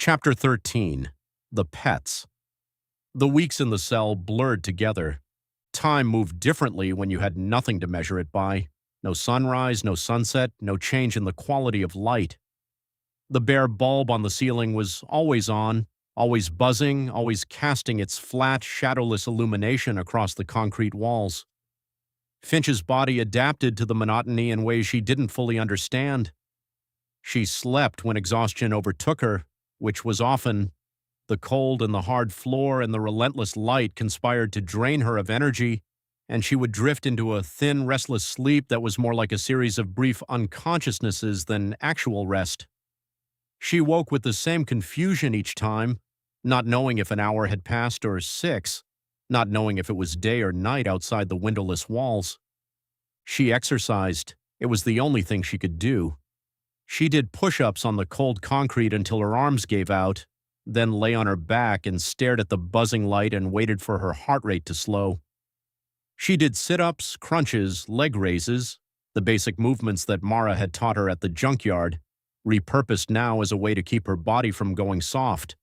Chapter 13. The Pets. The weeks in the cell blurred together. Time moved differently when you had nothing to measure it by. No sunrise, no sunset, no change in the quality of light. The bare bulb on the ceiling was always on, always buzzing, always casting its flat, shadowless illumination across the concrete walls. Finch's body adapted to the monotony in ways she didn't fully understand. She slept when exhaustion overtook her, which was often. The cold and the hard floor and the relentless light conspired to drain her of energy, and she would drift into a thin, restless sleep that was more like a series of brief unconsciousnesses than actual rest. She woke with the same confusion each time, not knowing if an hour had passed or 6, not knowing if it was day or night outside the windowless walls. She exercised. It was the only thing she could do. She did push-ups on the cold concrete until her arms gave out, then lay on her back and stared at the buzzing light and waited for her heart rate to slow. She did sit-ups, crunches, leg raises, the basic movements that Mara had taught her at the junkyard, repurposed now as a way to keep her body from going soft.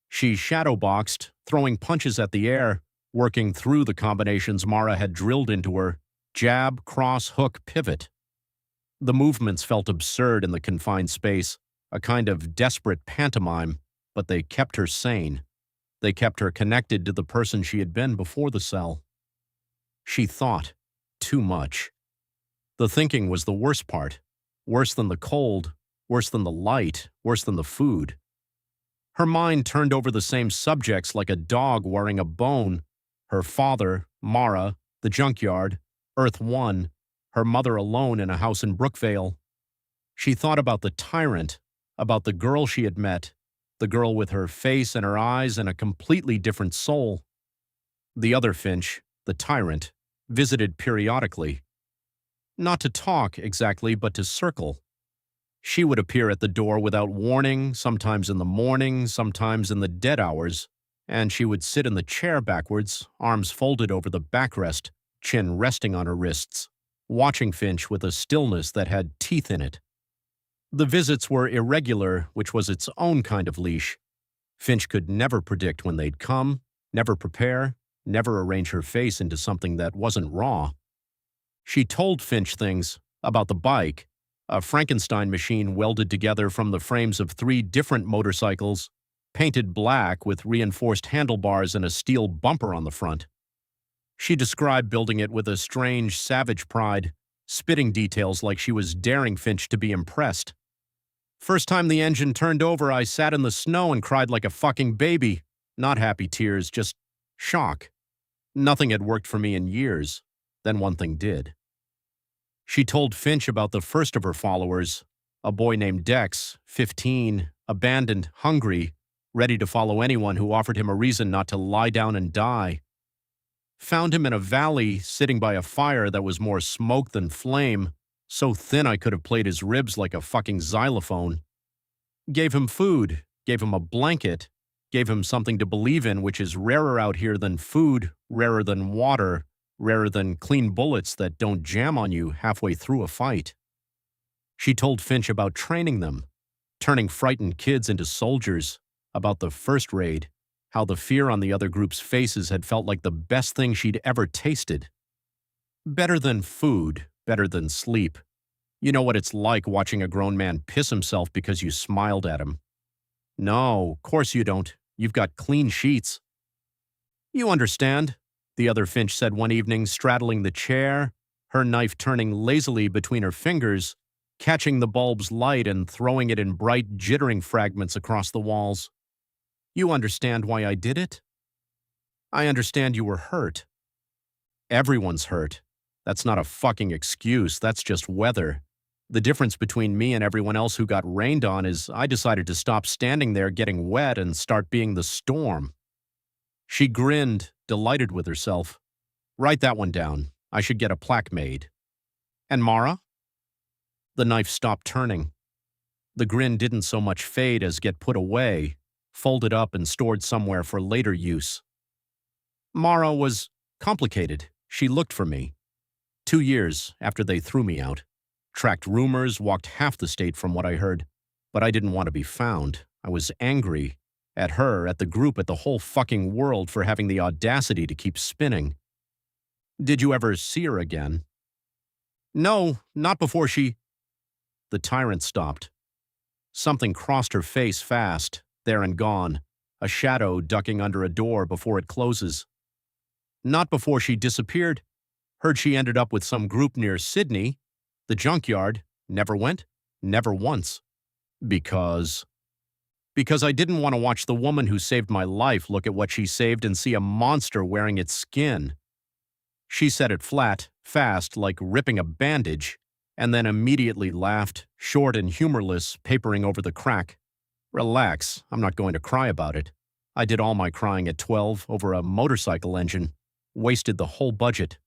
She shadowboxed, throwing punches at the air, working through the combinations Mara had drilled into her: jab, cross, hook, pivot. The movements felt absurd in the confined space, a kind of desperate pantomime, but they kept her sane. They kept her connected to the person she had been before the cell. She thought too much. The thinking was the worst part, worse than the cold, worse than the light, worse than the food. Her mind turned over the same subjects like a dog worrying a bone: her father, Mara, the junkyard, Earth 1, her mother alone in a house in Brookvale. She thought about the tyrant, about the girl she had met, the girl with her face and her eyes and a completely different soul. The other Finch, the tyrant, visited periodically. Not to talk, exactly, but to circle. She would appear at the door without warning, sometimes in the morning, sometimes in the dead hours, and she would sit in the chair backwards, arms folded over the backrest, chin resting on her wrists, watching Finch with a stillness that had teeth in it. The visits were irregular, which was its own kind of leash. Finch could never predict when they'd come, never prepare, never arrange her face into something that wasn't raw. She told Finch things about the bike, a Frankenstein machine welded together from the frames of 3 different motorcycles, painted black with reinforced handlebars and a steel bumper on the front. She described building it with a strange, savage pride, spitting details like she was daring Finch to be impressed. First time the engine turned over, I sat in the snow and cried like a fucking baby. Not happy tears, just shock. Nothing had worked for me in years. Then one thing did. She told Finch about the first of her followers, a boy named Dex, 15, abandoned, hungry, ready to follow anyone who offered him a reason not to lie down and die. Found him in a valley, sitting by a fire that was more smoke than flame, so thin I could have played his ribs like a fucking xylophone. Gave him food, gave him a blanket, gave him something to believe in, which is rarer out here than food, rarer than water, rarer than clean bullets that don't jam on you halfway through a fight. She told Finch about training them, turning frightened kids into soldiers, about the first raid, how the fear on the other group's faces had felt like the best thing she'd ever tasted. Better than food, better than sleep. You know what it's like watching a grown man piss himself because you smiled at him. No, of course you don't. You've got clean sheets. You understand, the other Finch said one evening, straddling the chair, her knife turning lazily between her fingers, catching the bulb's light and throwing it in bright, jittering fragments across the walls. You understand why I did it? I understand you were hurt. Everyone's hurt. That's not a fucking excuse, that's just weather. The difference between me and everyone else who got rained on is I decided to stop standing there getting wet and start being the storm. She grinned, delighted with herself. Write that one down. I should get a plaque made. And Mara? The knife stopped turning. The grin didn't so much fade as get put away, folded up and stored somewhere for later use. Mara was complicated. She looked for me. 2 years after they threw me out. Tracked rumors, walked half the state from what I heard. But I didn't want to be found. I was angry. At her, at the group, at the whole fucking world for having the audacity to keep spinning. Did you ever see her again? No, not before she... The tyrant stopped. Something crossed her face fast, there and gone, a shadow ducking under a door before it closes. Not before she disappeared. Heard she ended up with some group near Sydney. The junkyard. Never went? Never once. Because I didn't want to watch the woman who saved my life look at what she saved and see a monster wearing its skin. She said it flat, fast, like ripping a bandage, and then immediately laughed, short and humorless, papering over the crack. Relax, I'm not going to cry about it. I did all my crying at 12 over a motorcycle engine. Wasted the whole budget.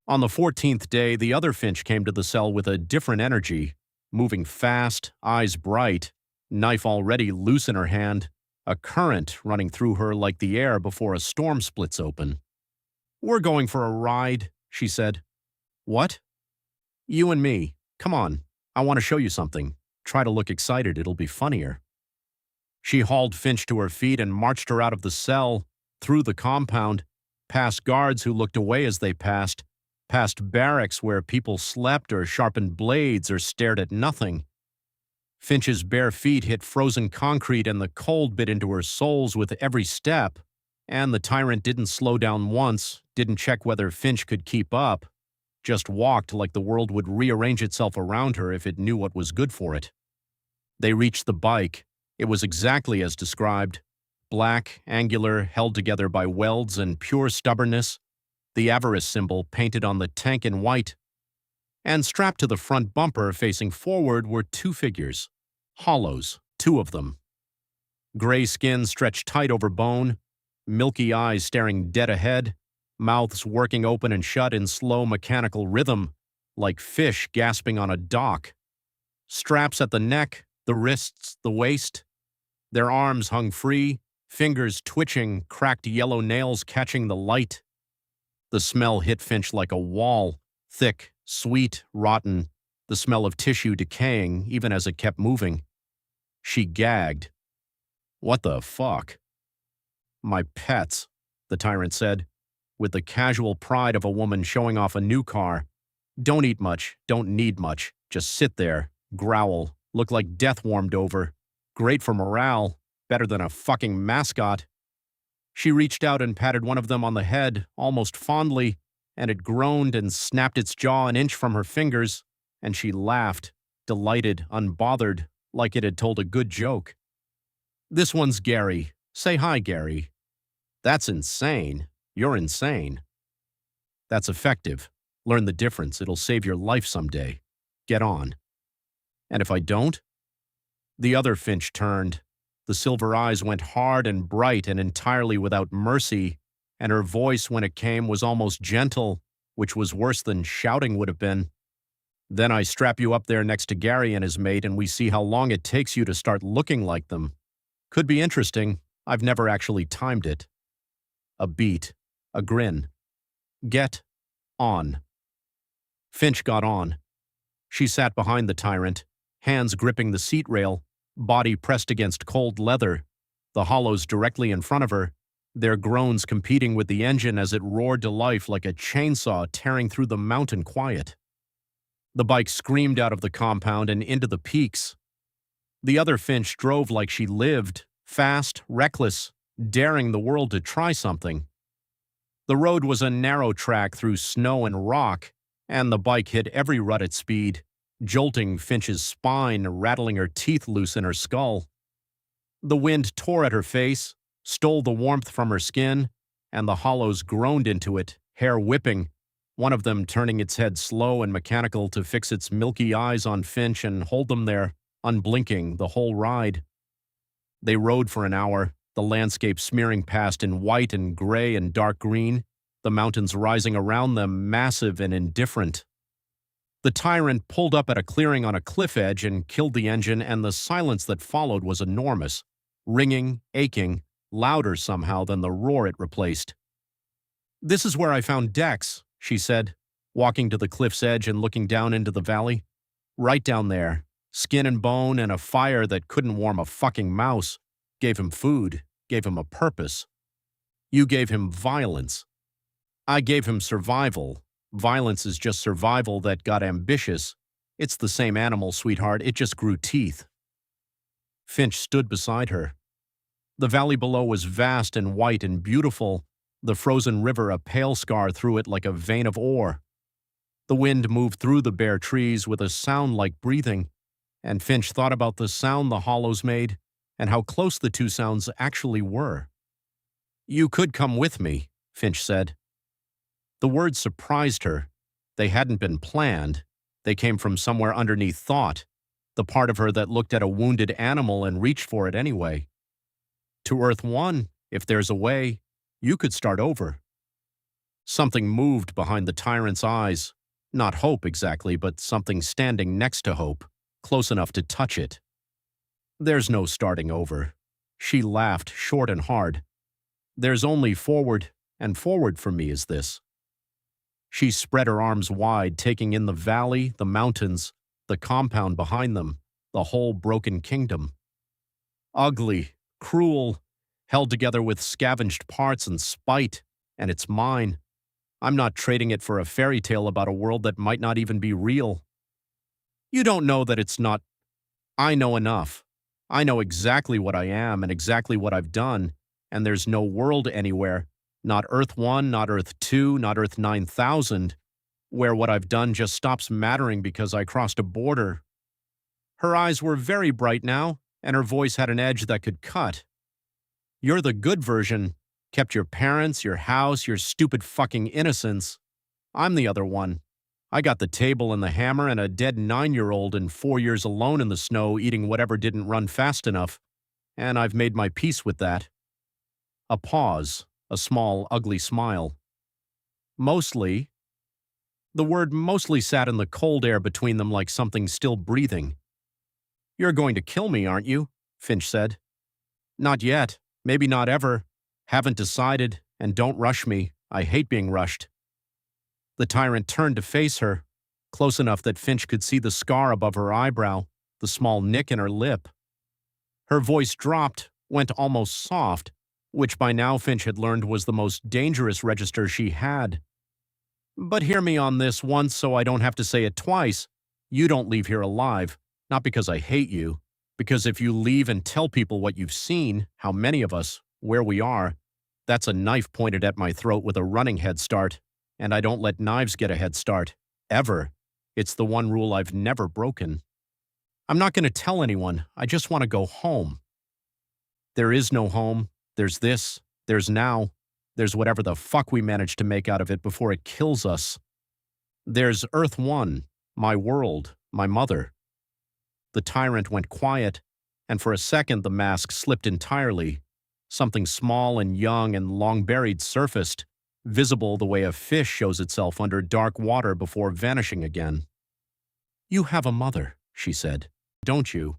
On the 14th day, the other Finch came to the cell with a different energy, moving fast, eyes bright, knife already loose in her hand, a current running through her like the air before a storm splits open. "We're going for a ride," she said. "What?" "You and me. Come on. I want to show you something. Try to look excited, it'll be funnier." She hauled Finch to her feet and marched her out of the cell, through the compound, past guards who looked away as they passed, past barracks where people slept or sharpened blades or stared at nothing. Finch's bare feet hit frozen concrete and the cold bit into her soles with every step, and the tyrant didn't slow down once, didn't check whether Finch could keep up, just walked like the world would rearrange itself around her if it knew what was good for it. They reached the bike. It was exactly as described. Black, angular, held together by welds and pure stubbornness, the avarice symbol painted on the tank in white. And strapped to the front bumper facing forward were two figures. Hollows, two of them. Gray skin stretched tight over bone, milky eyes staring dead ahead, mouths working open and shut in slow mechanical rhythm, like fish gasping on a dock. Straps at the neck, the wrists, the waist. Their arms hung free, fingers twitching, cracked yellow nails catching the light. The smell hit Finch like a wall, thick, sweet, rotten, the smell of tissue decaying even as it kept moving. She gagged. "What the fuck?" "My pets," the tyrant said, with the casual pride of a woman showing off a new car. "Don't eat much, don't need much, just sit there, growl, look like death warmed over. Great for morale, better than a fucking mascot." She reached out and patted one of them on the head, almost fondly, and it groaned and snapped its jaw an inch from her fingers, and she laughed, delighted, unbothered, like it had told a good joke. "This one's Gary. Say hi, Gary." "That's insane. You're insane." "That's effective. Learn the difference. It'll save your life someday. Get on." "And if I don't?" The other Finch turned. The silver eyes went hard and bright and entirely without mercy, and her voice, when it came, was almost gentle, which was worse than shouting would have been. "Then I strap you up there next to Gary and his mate, and we see how long it takes you to start looking like them. Could be interesting. I've never actually timed it." A beat. A grin. "Get on." Finch got on. She sat behind the tyrant, hands gripping the seat rail, body pressed against cold leather, the hollows directly in front of her, their groans competing with the engine as it roared to life like a chainsaw tearing through the mountain quiet. The bike screamed out of the compound and into the peaks. The other Finch drove like she lived, fast, reckless, daring the world to try something. The road was a narrow track through snow and rock, and the bike hit every rut at speed, jolting Finch's spine, rattling her teeth loose in her skull. The wind tore at her face, stole the warmth from her skin, and the hollows groaned into it, hair whipping, one of them turning its head slow and mechanical to fix its milky eyes on Finch and hold them there, unblinking, the whole ride. They rode for an hour, the landscape smearing past in white and gray and dark green, the mountains rising around them massive and indifferent. The tyrant pulled up at a clearing on a cliff edge and killed the engine, and the silence that followed was enormous, ringing, aching, louder somehow than the roar it replaced. "This is where I found Dex," she said, walking to the cliff's edge and looking down into the valley. "Right down there. Skin and bone and a fire that couldn't warm a fucking mouse gave him food, gave him a purpose. You gave him violence. I gave him survival. Violence is just survival that got ambitious. It's the same animal, sweetheart, it just grew teeth. Finch stood beside her. The valley below was vast and white and beautiful, the frozen river a pale scar through it like a vein of ore. The wind moved through the bare trees with a sound like breathing, and Finch thought about the sound the hollows made and how close the two sounds actually were. "You could come with me," Finch said. The words surprised her. They hadn't been planned. They came from somewhere underneath thought, the part of her that looked at a wounded animal and reached for it anyway. To Earth One, if there's a way, you could start over. Something moved behind the tyrant's eyes. Not hope exactly, but something standing next to hope, close enough to touch it. "There's no starting over." She laughed, short and hard. "There's only forward, and forward for me is this." She spread her arms wide, taking in the valley, the mountains, the compound behind them, the whole broken kingdom. Ugly, cruel, held together with scavenged parts and spite, and it's mine. I'm not trading it for a fairy tale about a world that might not even be real. You don't know that it's not. I know enough. I know exactly what I am and exactly what I've done, and there's no world anywhere, not Earth 1, not Earth 2, not Earth 9000, where what I've done just stops mattering because I crossed a border. Her eyes were very bright now, and her voice had an edge that could cut. You're the good version, kept your parents, your house, your stupid fucking innocence. I'm the other one. I got the table and the hammer and a dead 9-year-old and 4 years alone in the snow eating whatever didn't run fast enough, and I've made my peace with that. A pause, a small, ugly smile. Mostly. The word mostly sat in the cold air between them like something still breathing. You're going to kill me, aren't you? Finch said. Not yet. Maybe not ever. Haven't decided, and don't rush me. I hate being rushed. The tyrant turned to face her, close enough that Finch could see the scar above her eyebrow, the small nick in her lip. Her voice dropped, went almost soft, which by now Finch had learned was the most dangerous register she had. But hear me on this once so I don't have to say it twice. You don't leave here alive, not because I hate you, because if you leave and tell people what you've seen, how many of us, where we are, that's a knife pointed at my throat with a running head start, and I don't let knives get a head start, ever. It's the one rule I've never broken. I'm not going to tell anyone, I just want to go home. There is no home, there's this, there's now, there's whatever the fuck we manage to make out of it before it kills us. There's Earth 1, my world, my mother. The tyrant went quiet, and for a second the mask slipped entirely. Something small and young and long-buried surfaced, visible the way a fish shows itself under dark water before vanishing again. You have a mother, she said, don't you?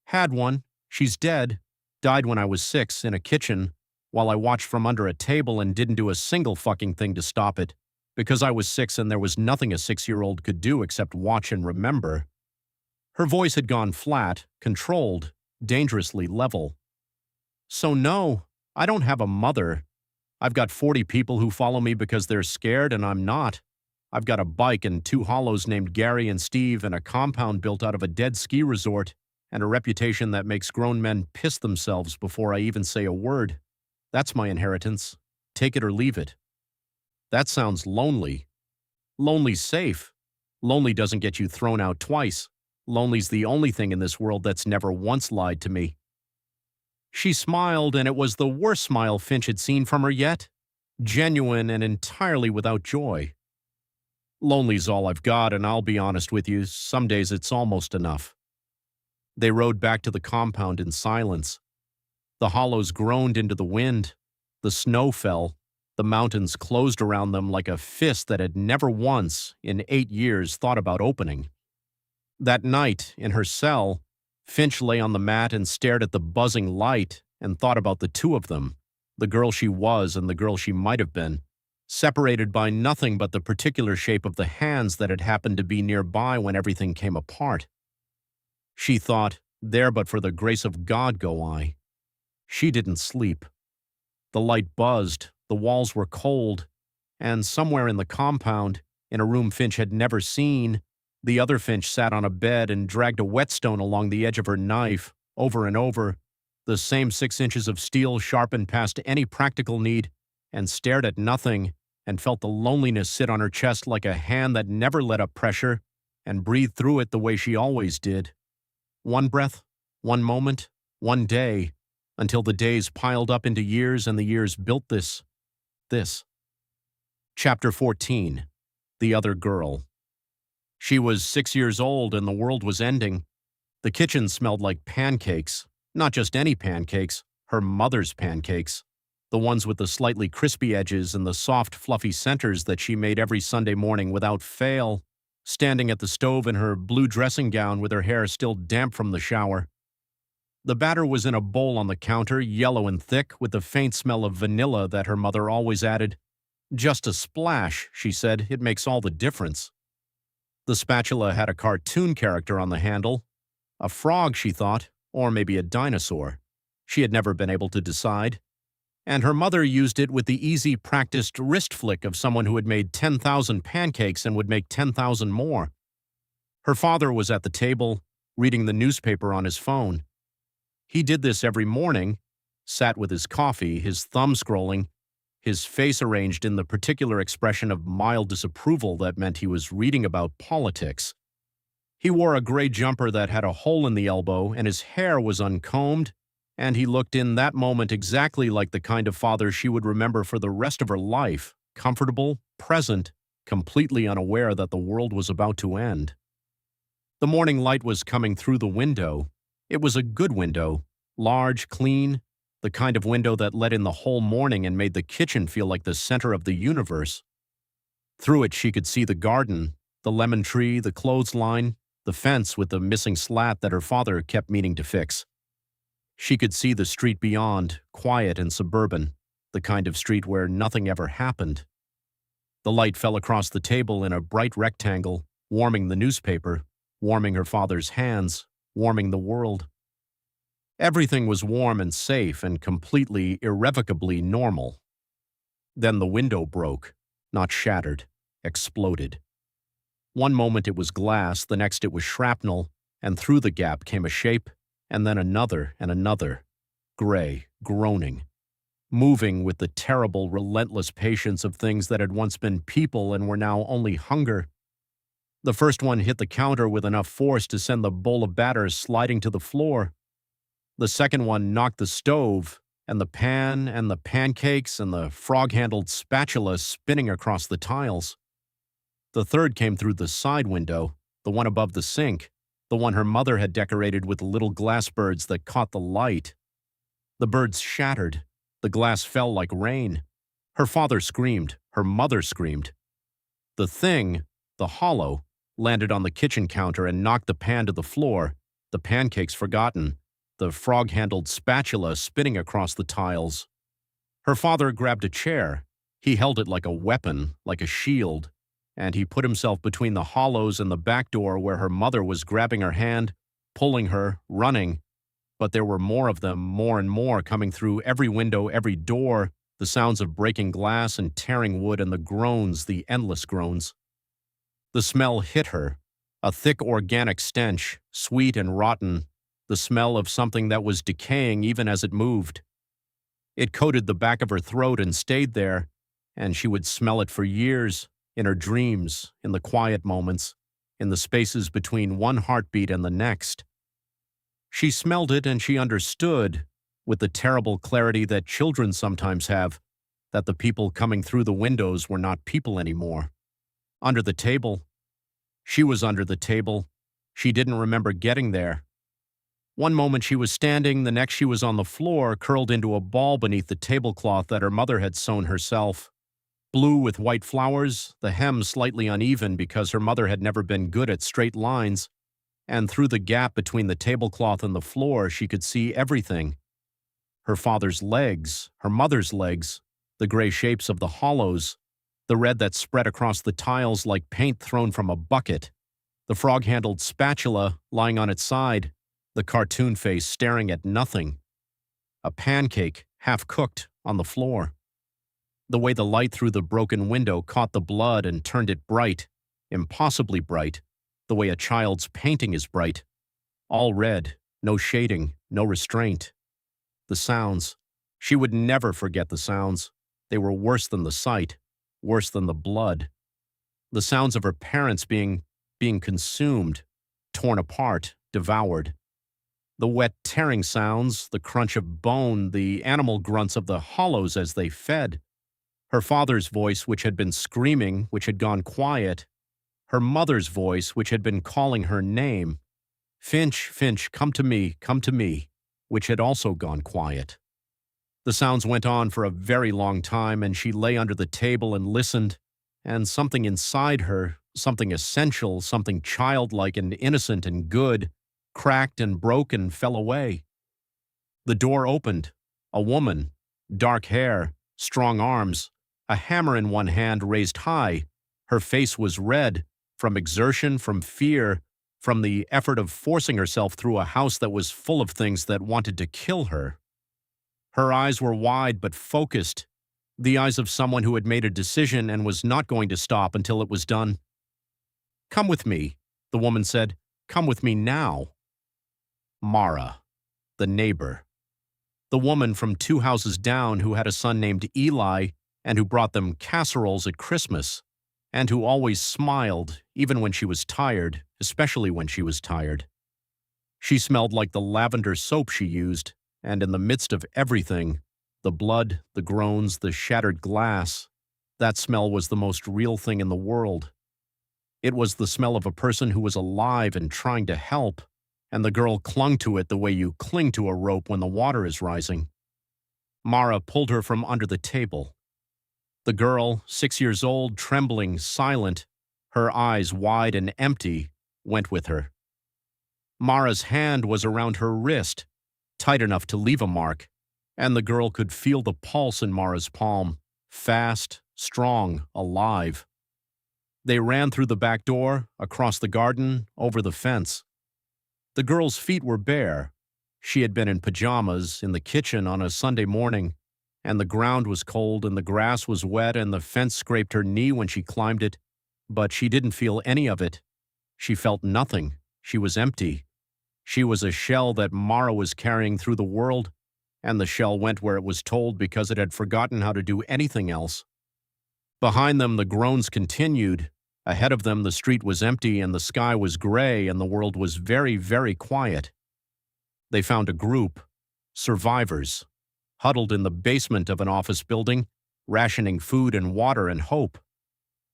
Had one. She's dead. Died when I was 6 in a kitchen, while I watched from under a table and didn't do a single fucking thing to stop it, because I was 6 and there was nothing a 6-year-old could do except watch and remember. Her voice had gone flat, controlled, dangerously level. So no, I don't have a mother. I've got 40 people who follow me because they're scared and I'm not. I've got a bike and 2 hollows named Gary and Steve and a compound built out of a dead ski resort and a reputation that makes grown men piss themselves before I even say a word. That's my inheritance. Take it or leave it. That sounds lonely. Lonely's safe. Lonely doesn't get you thrown out twice. Lonely's the only thing in this world that's never once lied to me. She smiled, and it was the worst smile Finch had seen from her yet. Genuine and entirely without joy. Lonely's all I've got, and I'll be honest with you, some days it's almost enough. They rode back to the compound in silence. The hollows groaned into the wind. The snow fell. The mountains closed around them like a fist that had never once, in 8 years, thought about opening. That night, in her cell, Finch lay on the mat and stared at the buzzing light and thought about the two of them, the girl she was and the girl she might have been, separated by nothing but the particular shape of the hands that had happened to be nearby when everything came apart. She thought, there but for the grace of God go I. She didn't sleep. The light buzzed, the walls were cold, and somewhere in the compound, in a room Finch had never seen, the other Finch sat on a bed and dragged a whetstone along the edge of her knife, over and over, the same 6 inches of steel sharpened past any practical need, and stared at nothing, and felt the loneliness sit on her chest like a hand that never let up pressure, and breathed through it the way she always did. One breath, one moment, one day, until the days piled up into years and the years built this. Chapter 14. The Other Girl. She was 6 years old and the world was ending. The kitchen smelled like pancakes. Not just any pancakes, her mother's pancakes. The ones with the slightly crispy edges and the soft, fluffy centers that she made every Sunday morning without fail, standing at the stove in her blue dressing gown with her hair still damp from the shower. The batter was in a bowl on the counter, yellow and thick, with the faint smell of vanilla that her mother always added. "Just a splash," she said, "it makes all the difference." The spatula had a cartoon character on the handle. A frog, she thought, or maybe a dinosaur. She had never been able to decide. And her mother used it with the easy, practiced wrist flick of someone who had made 10,000 pancakes and would make 10,000 more. Her father was at the table, reading the newspaper on his phone. He did this every morning, sat with his coffee, his thumb scrolling, his face arranged in the particular expression of mild disapproval that meant he was reading about politics. He wore a gray jumper that had a hole in the elbow, and his hair was uncombed, and he looked in that moment exactly like the kind of father she would remember for the rest of her life, comfortable, present, completely unaware that the world was about to end. The morning light was coming through the window. It was a good window, large, clean, the kind of window that let in the whole morning and made the kitchen feel like the center of the universe. Through it she could see the garden, the lemon tree, the clothesline, the fence with the missing slat that her father kept meaning to fix. She could see the street beyond, quiet and suburban, the kind of street where nothing ever happened. The light fell across the table in a bright rectangle, warming the newspaper, warming her father's hands, warming the world. Everything was warm and safe and completely, irrevocably normal. Then the window broke, not shattered, exploded. One moment it was glass, the next it was shrapnel, and through the gap came a shape, and then another and another, gray, groaning, moving with the terrible, relentless patience of things that had once been people and were now only hunger. The first one hit the counter with enough force to send the bowl of batter sliding to the floor. The second one knocked the stove, and the pan, and the pancakes, and the frog-handled spatula spinning across the tiles. The third came through the side window, the one above the sink, the one her mother had decorated with little glass birds that caught the light. The birds shattered. The glass fell like rain. Her father screamed. Her mother screamed. The thing, the hollow, landed on the kitchen counter and knocked the pan to the floor, the pancakes forgotten, the frog-handled spatula spinning across the tiles. Her father grabbed a chair. He held it like a weapon, like a shield, and he put himself between the hollows and the back door where her mother was grabbing her hand, pulling her, running. But there were more of them, more and more, coming through every window, every door, the sounds of breaking glass and tearing wood and the groans, the endless groans. The smell hit her, a thick organic stench, sweet and rotten, the smell of something that was decaying even as it moved. It coated the back of her throat and stayed there, and she would smell it for years, in her dreams, in the quiet moments, in the spaces between one heartbeat and the next. She smelled it and she understood, with the terrible clarity that children sometimes have, that the people coming through the windows were not people anymore. Under the table. She was under the table. She didn't remember getting there. One moment she was standing, the next she was on the floor, curled into a ball beneath the tablecloth that her mother had sewn herself. Blue with white flowers, the hem slightly uneven because her mother had never been good at straight lines, and through the gap between the tablecloth and the floor she could see everything. Her father's legs, her mother's legs, the gray shapes of the hollows, the red that spread across the tiles like paint thrown from a bucket. The frog-handled spatula lying on its side, the cartoon face staring at nothing. A pancake, half-cooked, on the floor. The way the light through the broken window caught the blood and turned it bright, impossibly bright, the way a child's painting is bright. All red, no shading, no restraint. The sounds. She would never forget the sounds. They were worse than the sight, worse than the blood. The sounds of her parents being consumed, torn apart, devoured. The wet tearing sounds, the crunch of bone, the animal grunts of the hollows as they fed. Her father's voice, which had been screaming, which had gone quiet. Her mother's voice, which had been calling her name. Finch, Finch, come to me, which had also gone quiet. The sounds went on for a very long time, and she lay under the table and listened, and something inside her, something essential, something childlike and innocent and good, cracked and broke and fell away. The door opened. A woman, dark hair, strong arms, a hammer in one hand raised high. Her face was red, from exertion, from fear, from the effort of forcing herself through a house that was full of things that wanted to kill her. Her eyes were wide but focused, the eyes of someone who had made a decision and was not going to stop until it was done. "Come with me," the woman said. "Come with me now." Mara, the neighbor. The woman from 2 houses down who had a son named Eli and who brought them casseroles at Christmas, and who always smiled, even when she was tired, especially when she was tired. She smelled like the lavender soap she used, and in the midst of everything, the blood, the groans, the shattered glass, that smell was the most real thing in the world. It was the smell of a person who was alive and trying to help, and the girl clung to it the way you cling to a rope when the water is rising. Mara pulled her from under the table. The girl, 6 years old, trembling, silent, her eyes wide and empty, went with her. Mara's hand was around her wrist, tight enough to leave a mark, and the girl could feel the pulse in Mara's palm, fast, strong, alive. They ran through the back door, across the garden, over the fence. The girl's feet were bare. She had been in pajamas in the kitchen on a Sunday morning, and the ground was cold and the grass was wet and the fence scraped her knee when she climbed it, but she didn't feel any of it. She felt nothing. She was empty. She was a shell that Mara was carrying through the world, and the shell went where it was told because it had forgotten how to do anything else. Behind them, the groans continued. Ahead of them, the street was empty and the sky was gray and the world was very, very quiet. They found a group, survivors, huddled in the basement of an office building, rationing food and water and hope.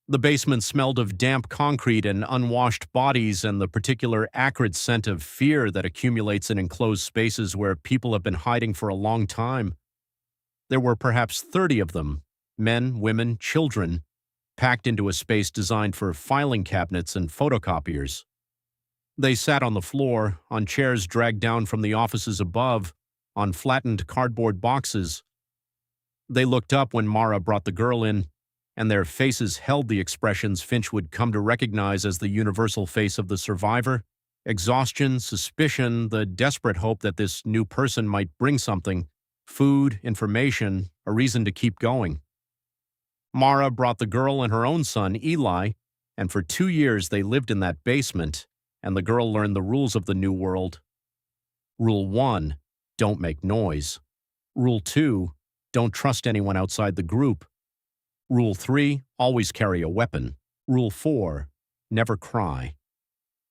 The basement smelled of damp concrete and unwashed bodies and the particular acrid scent of fear that accumulates in enclosed spaces where people have been hiding for a long time. There were perhaps 30 of them, men, women, children, packed into a space designed for filing cabinets and photocopiers. They sat on the floor, on chairs dragged down from the offices above, on flattened cardboard boxes. They looked up when Mara brought the girl in, and their faces held the expressions Finch would come to recognize as the universal face of the survivor: exhaustion, suspicion, the desperate hope that this new person might bring something, food, information, a reason to keep going. Mara brought the girl and her own son, Eli, and for 2 years they lived in that basement, and the girl learned the rules of the new world. Rule 1, don't make noise. Rule 2, don't trust anyone outside the group. Rule 3, always carry a weapon. Rule 4, never cry.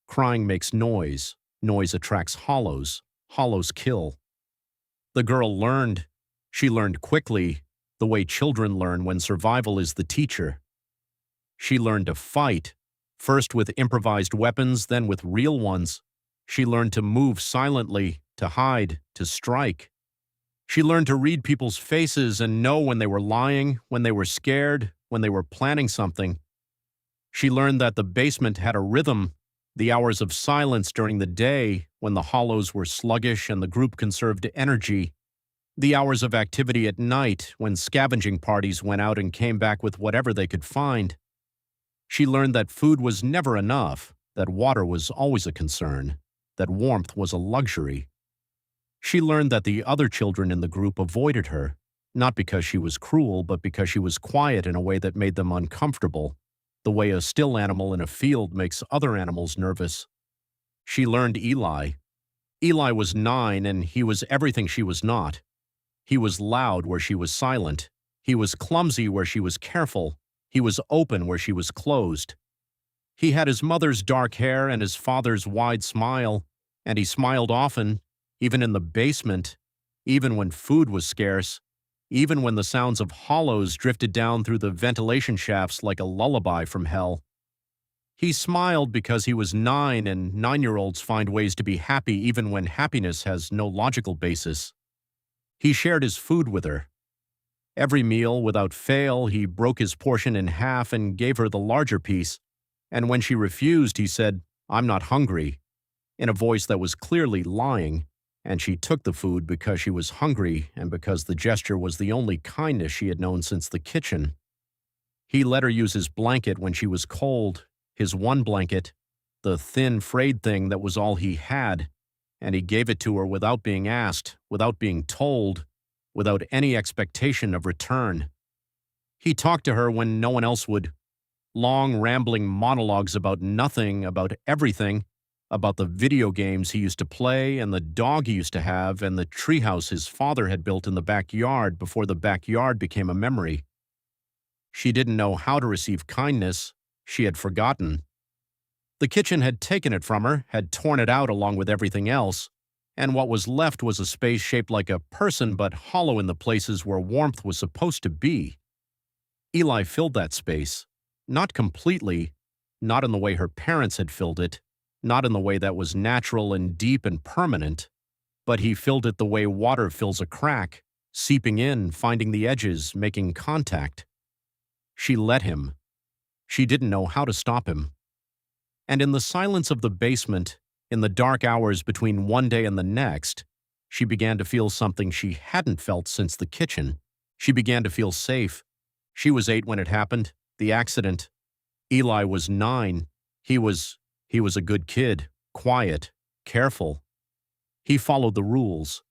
Crying makes noise. Noise attracts hollows. Hollows kill. The girl learned. She learned quickly, the way children learn when survival is the teacher. She learned to fight, first with improvised weapons, then with real ones. She learned to move silently, to hide, to strike. She learned to read people's faces and know when they were lying, when they were scared, when they were planning something. She learned that the basement had a rhythm, the hours of silence during the day, when the hollows were sluggish and the group conserved energy, the hours of activity at night, when scavenging parties went out and came back with whatever they could find. She learned that food was never enough, that water was always a concern, that warmth was a luxury. She learned that the other children in the group avoided her, not because she was cruel, but because she was quiet in a way that made them uncomfortable, the way a still animal in a field makes other animals nervous. She learned Eli. Eli was 9, and he was everything she was not. He was loud where she was silent. He was clumsy where she was careful. He was open where she was closed. He had his mother's dark hair and his father's wide smile, and he smiled often, even in the basement, even when food was scarce, even when the sounds of hollows drifted down through the ventilation shafts like a lullaby from hell. He smiled because he was 9, and 9-year-olds find ways to be happy even when happiness has no logical basis. He shared his food with her. Every meal, without fail, he broke his portion in half and gave her the larger piece, and when she refused, he said, "I'm not hungry," in a voice that was clearly lying, and she took the food because she was hungry and because the gesture was the only kindness she had known since the kitchen. He let her use his blanket when she was cold, his one blanket, the thin frayed thing that was all he had, and he gave it to her without being asked, without being told, without any expectation of return. He talked to her when no one else would. Long, rambling monologues about nothing, about everything, about the video games he used to play and the dog he used to have and the treehouse his father had built in the backyard before the backyard became a memory. She didn't know how to receive kindness. She had forgotten. The kitchen had taken it from her, had torn it out along with everything else, and what was left was a space shaped like a person but hollow in the places where warmth was supposed to be. Eli filled that space. Not completely, not in the way her parents had filled it, not in the way that was natural and deep and permanent, but he filled it the way water fills a crack, seeping in, finding the edges, making contact. She let him. She didn't know how to stop him. And in the silence of the basement, in the dark hours between one day and the next, she began to feel something she hadn't felt since the kitchen. She began to feel safe. She was 8 when it happened, the accident. Eli was 9. He was a good kid, quiet, careful. He followed the rules.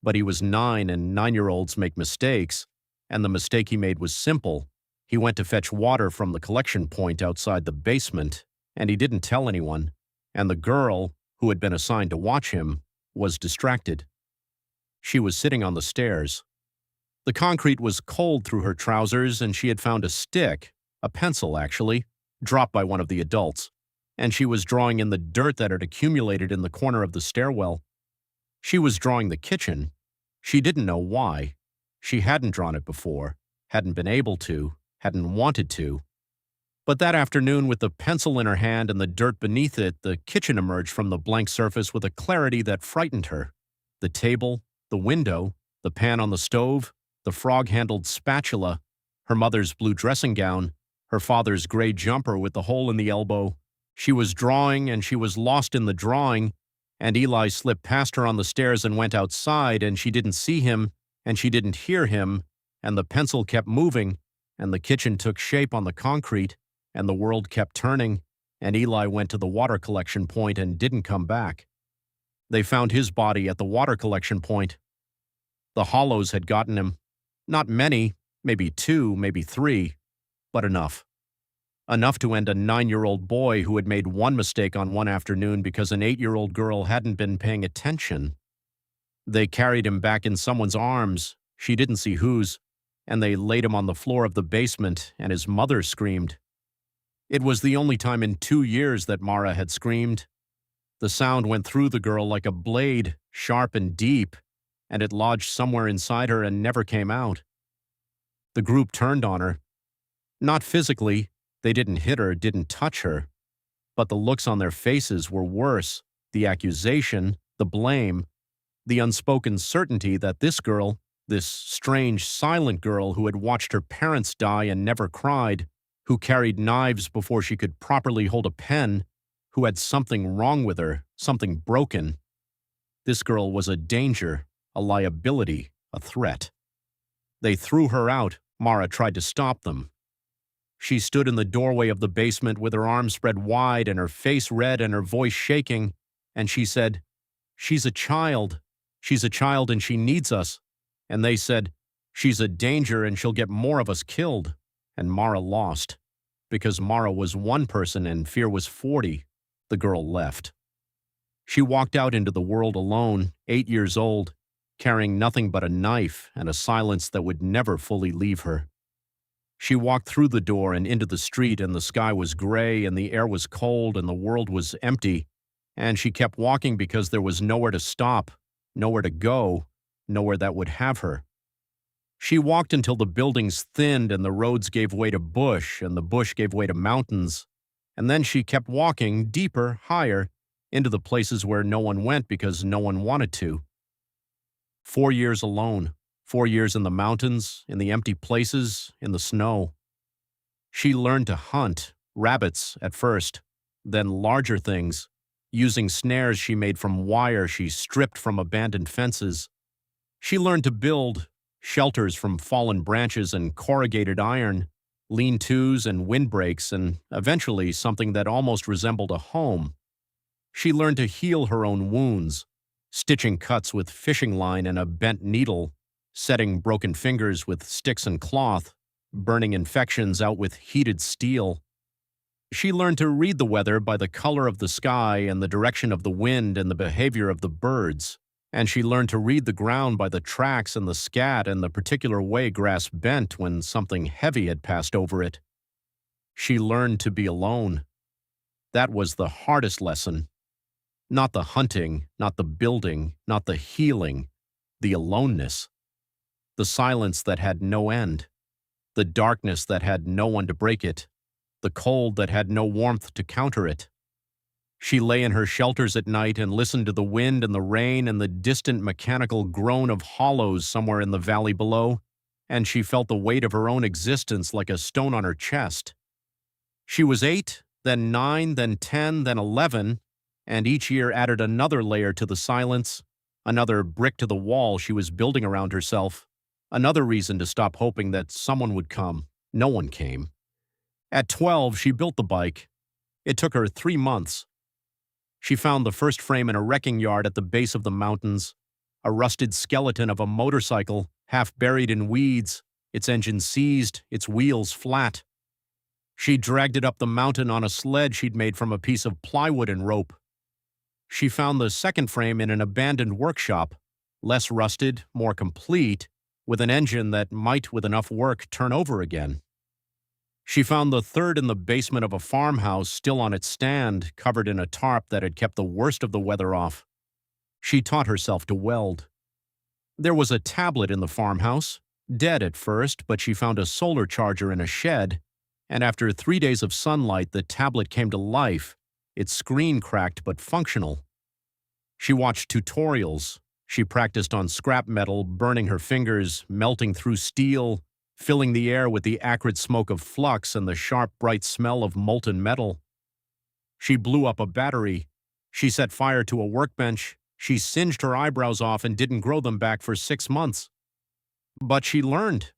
But he was 9, and 9-year-olds make mistakes, and the mistake he made was simple. He went to fetch water from the collection point outside the basement, and he didn't tell anyone, and the girl, who had been assigned to watch him, was distracted. She was sitting on the stairs. The concrete was cold through her trousers, and she had found a stick, a pencil actually, dropped by one of the adults, and she was drawing in the dirt that had accumulated in the corner of the stairwell. She was drawing the kitchen. She didn't know why. She hadn't drawn it before, hadn't been able to, hadn't wanted to. But that afternoon, with the pencil in her hand and the dirt beneath it, the kitchen emerged from the blank surface with a clarity that frightened her. The table, the window, the pan on the stove, the frog-handled spatula, her mother's blue dressing gown, her father's gray jumper with the hole in the elbow. She was drawing, and she was lost in the drawing, and Eli slipped past her on the stairs and went outside, and she didn't see him, and she didn't hear him, and the pencil kept moving, and the kitchen took shape on the concrete, and the world kept turning, and Eli went to the water collection point and didn't come back. They found his body at the water collection point. The hollows had gotten him. Not many, maybe 2, maybe 3, but enough. Enough to end a 9-year-old boy who had made one mistake on one afternoon because an 8-year-old girl hadn't been paying attention. They carried him back in someone's arms, she didn't see whose, and they laid him on the floor of the basement, and his mother screamed. It was the only time in 2 years that Mara had screamed. The sound went through the girl like a blade, sharp and deep, and it lodged somewhere inside her and never came out. The group turned on her. Not physically, they didn't hit her, didn't touch her, but the looks on their faces were worse, the accusation, the blame, the unspoken certainty that this girl, this strange, silent girl who had watched her parents die and never cried, who carried knives before she could properly hold a pen, who had something wrong with her, something broken. This girl was a danger, a liability, a threat. They threw her out. Mara tried to stop them. She stood in the doorway of the basement with her arms spread wide and her face red and her voice shaking, and she said, "She's a child. She's a child and she needs us." And they said, "She's a danger and she'll get more of us killed." And Mara lost. Because Mara was one person and fear was 40, the girl left. She walked out into the world alone, 8 years old, carrying nothing but a knife and a silence that would never fully leave her. She walked through the door and into the street, and the sky was gray and the air was cold and the world was empty, and she kept walking because there was nowhere to stop, nowhere to go, nowhere that would have her. She walked until the buildings thinned and the roads gave way to bush and the bush gave way to mountains, and then she kept walking deeper, higher, into the places where no one went because no one wanted to. 4 years alone. 4 years in the mountains, in the empty places, in the snow. She learned to hunt, rabbits at first, then larger things, using snares she made from wire she stripped from abandoned fences. She learned to build shelters from fallen branches and corrugated iron, lean-tos and windbreaks, and eventually something that almost resembled a home. She learned to heal her own wounds, stitching cuts with fishing line and a bent needle, setting broken fingers with sticks and cloth, burning infections out with heated steel. She learned to read the weather by the color of the sky and the direction of the wind and the behavior of the birds, and she learned to read the ground by the tracks and the scat and the particular way grass bent when something heavy had passed over it. She learned to be alone. That was the hardest lesson. Not the hunting, not the building, not the healing, the aloneness. The silence that had no end, the darkness that had no one to break it, the cold that had no warmth to counter it. She lay in her shelters at night and listened to the wind and the rain and the distant mechanical groan of hollows somewhere in the valley below, and she felt the weight of her own existence like a stone on her chest. She was 8, then 9, then 10, then 11, and each year added another layer to the silence, another brick to the wall she was building around herself. Another reason to stop hoping that someone would come. No one came. At 12, she built the bike. It took her 3 months. She found the first frame in a wrecking yard at the base of the mountains, a rusted skeleton of a motorcycle, half buried in weeds, its engine seized, its wheels flat. She dragged it up the mountain on a sled she'd made from a piece of plywood and rope. She found the second frame in an abandoned workshop, less rusted, more complete, with an engine that might, with enough work, turn over again. She found the third in the basement of a farmhouse, still on its stand, covered in a tarp that had kept the worst of the weather off. She taught herself to weld. There was a tablet in the farmhouse, dead at first, but she found a solar charger in a shed, and after 3 days of sunlight, the tablet came to life, its screen cracked but functional. She watched tutorials. She practiced on scrap metal, burning her fingers, melting through steel, filling the air with the acrid smoke of flux and the sharp, bright smell of molten metal. She blew up a battery. She set fire to a workbench. She singed her eyebrows off and didn't grow them back for 6 months. But she learned.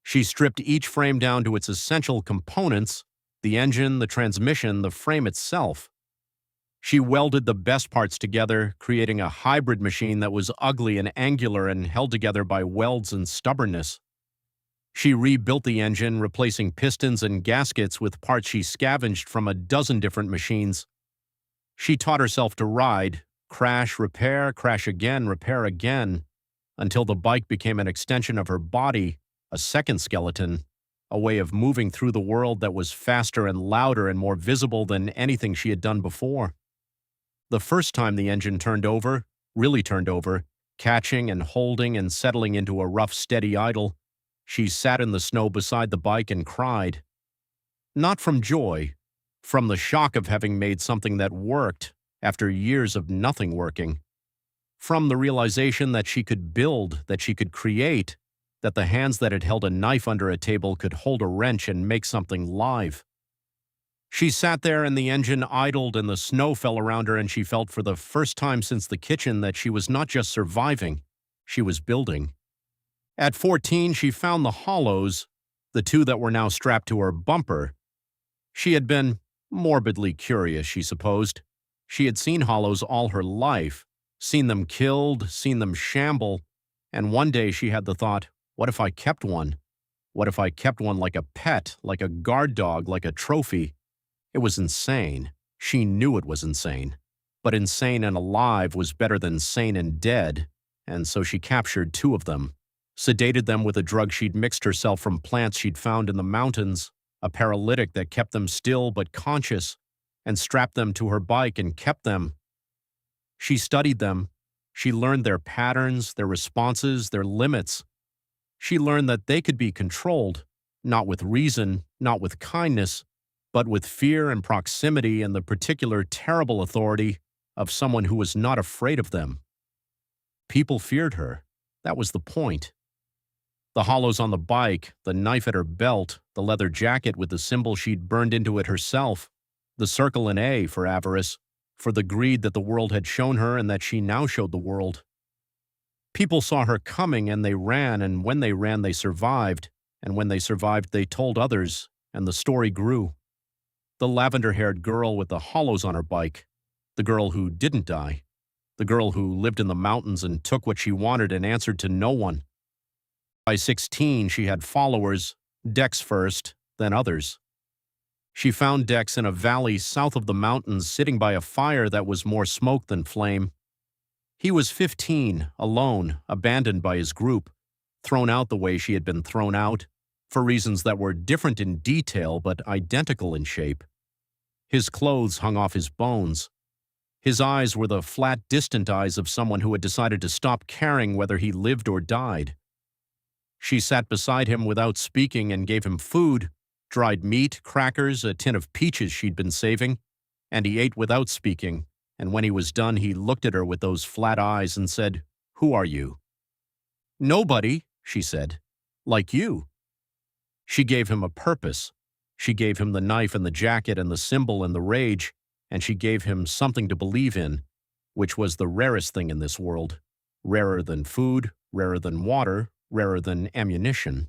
She stripped each frame down to its essential components, the engine, the transmission, the frame itself. She welded the best parts together, creating a hybrid machine that was ugly and angular and held together by welds and stubbornness. She rebuilt the engine, replacing pistons and gaskets with parts she scavenged from a dozen different machines. She taught herself to ride, crash, crash again, repair again, until the bike became an extension of her body, a second skeleton, a way of moving through the world that was faster and louder and more visible than anything she had done before. The first time the engine turned over, really turned over, catching and holding and settling into a rough, steady idle, she sat in the snow beside the bike and cried. Not from joy, from the shock of having made something that worked after years of nothing working. From the realization that she could build, that she could create, that the hands that had held a knife under a table could hold a wrench and make something live. She sat there and the engine idled and the snow fell around her, and she felt for the first time since the kitchen that she was not just surviving, she was building. At 14, she found the hollows, the two that were now strapped to her bumper. She had been morbidly curious, she supposed. She had seen hollows all her life, seen them killed, seen them shamble, and one day she had the thought, what if I kept one? What if I kept one like a pet, like a guard dog, like a trophy? It was insane. She knew it was insane. But insane and alive was better than sane and dead, and so she captured two of them, sedated them with a drug she'd mixed herself from plants she'd found in the mountains, a paralytic that kept them still but conscious, and strapped them to her bike and kept them. She studied them. She learned their patterns, their responses, their limits. She learned that they could be controlled, not with reason, not with kindness, but with fear and proximity and the particular terrible authority of someone who was not afraid of them. People feared her. That was the point. The hollows on the bike, the knife at her belt, the leather jacket with the symbol she'd burned into it herself, the circle in A for avarice, for the greed that the world had shown her and that she now showed the world. People saw her coming and they ran, and when they ran they survived, and when they survived they told others, and the story grew. The lavender-haired girl with the hollows on her bike, the girl who didn't die, the girl who lived in the mountains and took what she wanted and answered to no one. By 16, she had followers, Dex first, then others. She found Dex in a valley south of the mountains, sitting by a fire that was more smoke than flame. He was 15, alone, abandoned by his group, thrown out the way she had been thrown out, for reasons that were different in detail but identical in shape. His clothes hung off his bones. His eyes were the flat, distant eyes of someone who had decided to stop caring whether he lived or died. She sat beside him without speaking and gave him food, dried meat, crackers, a tin of peaches she'd been saving, and he ate without speaking, and when he was done he looked at her with those flat eyes and said, "Who are you?" "Nobody," she said. "Like you." She gave him a purpose. She gave him the knife and the jacket and the symbol and the rage, and she gave him something to believe in, which was the rarest thing in this world, rarer than food, rarer than water, rarer than ammunition.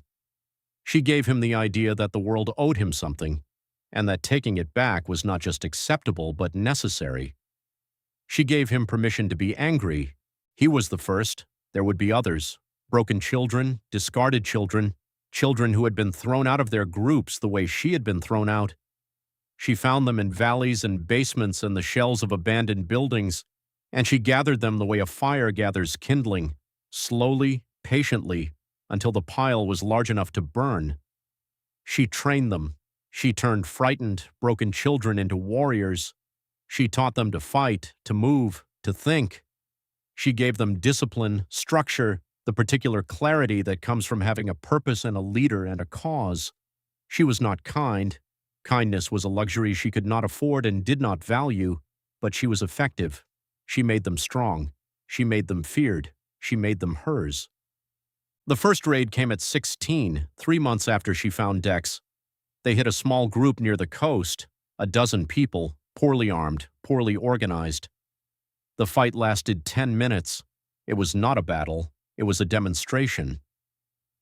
She gave him the idea that the world owed him something, and that taking it back was not just acceptable but necessary. She gave him permission to be angry. He was the first. There would be others. Broken children, discarded children, children who had been thrown out of their groups the way she had been thrown out. She found them in valleys and basements and the shells of abandoned buildings, and she gathered them the way a fire gathers kindling, slowly, patiently, until the pile was large enough to burn. She trained them. She turned frightened, broken children into warriors. She taught them to fight, to move, to think. She gave them discipline, structure, the particular clarity that comes from having a purpose and a leader and a cause. She was not kind. Kindness was a luxury she could not afford and did not value, but she was effective. She made them strong. She made them feared. She made them hers. The first raid came at 16, 3 months after she found Dex. They hit a small group near the coast, a dozen people, poorly armed, poorly organized. The fight lasted 10 minutes. It was not a battle. It was a demonstration.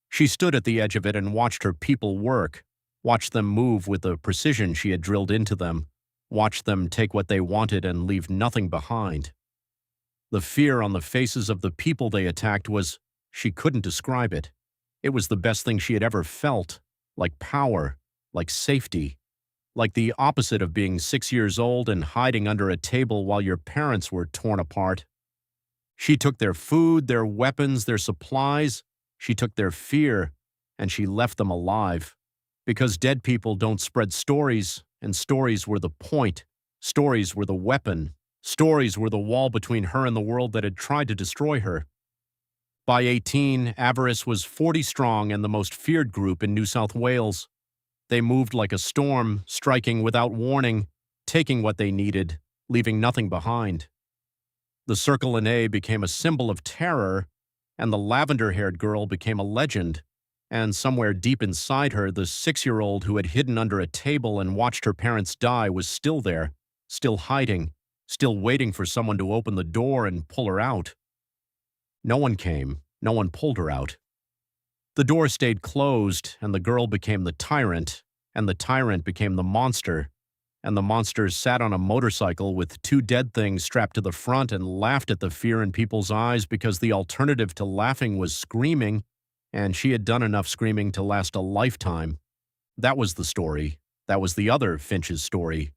She stood at the edge of it and watched her people work, watched them move with the precision she had drilled into them, watched them take what they wanted and leave nothing behind. The fear on the faces of the people they attacked was, she couldn't describe it. It was the best thing she had ever felt, like power, like safety, like the opposite of being 6 years old and hiding under a table while your parents were torn apart. She took their food, their weapons, their supplies. She took their fear, and she left them alive. Because dead people don't spread stories, and stories were the point. Stories were the weapon. Stories were the wall between her and the world that had tried to destroy her. By 18, Avarice was 40 strong and the most feared group in New South Wales. They moved like a storm, striking without warning, taking what they needed, leaving nothing behind. The circle in A became a symbol of terror, and the lavender-haired girl became a legend, and somewhere deep inside her, the 6-year-old who had hidden under a table and watched her parents die was still there, still hiding, still waiting for someone to open the door and pull her out. No one came. No one pulled her out. The door stayed closed, and the girl became the tyrant, and the tyrant became the monster, and the monster sat on a motorcycle with two dead things strapped to the front and laughed at the fear in people's eyes because the alternative to laughing was screaming, and she had done enough screaming to last a lifetime. That was the story. That was the other Finch's story.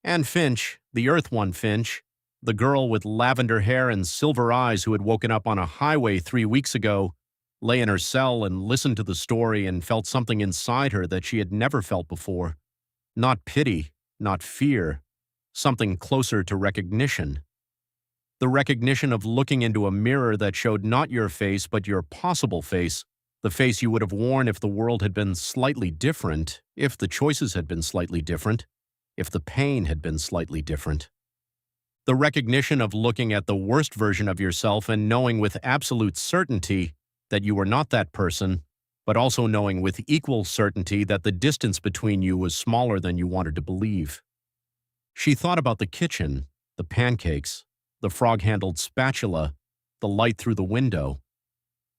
And Finch, the Earth One Finch, the girl with lavender hair and silver eyes who had woken up on a highway 3 weeks ago, lay in her cell and listened to the story and felt something inside her that she had never felt before. Not pity, not fear, something closer to recognition. The recognition of looking into a mirror that showed not your face but your possible face, the face you would have worn if the world had been slightly different, if the choices had been slightly different, if the pain had been slightly different. The recognition of looking at the worst version of yourself and knowing with absolute certainty that you were not that person, but also knowing with equal certainty that the distance between you was smaller than you wanted to believe. She thought about the kitchen, the pancakes, the frog-handled spatula, the light through the window.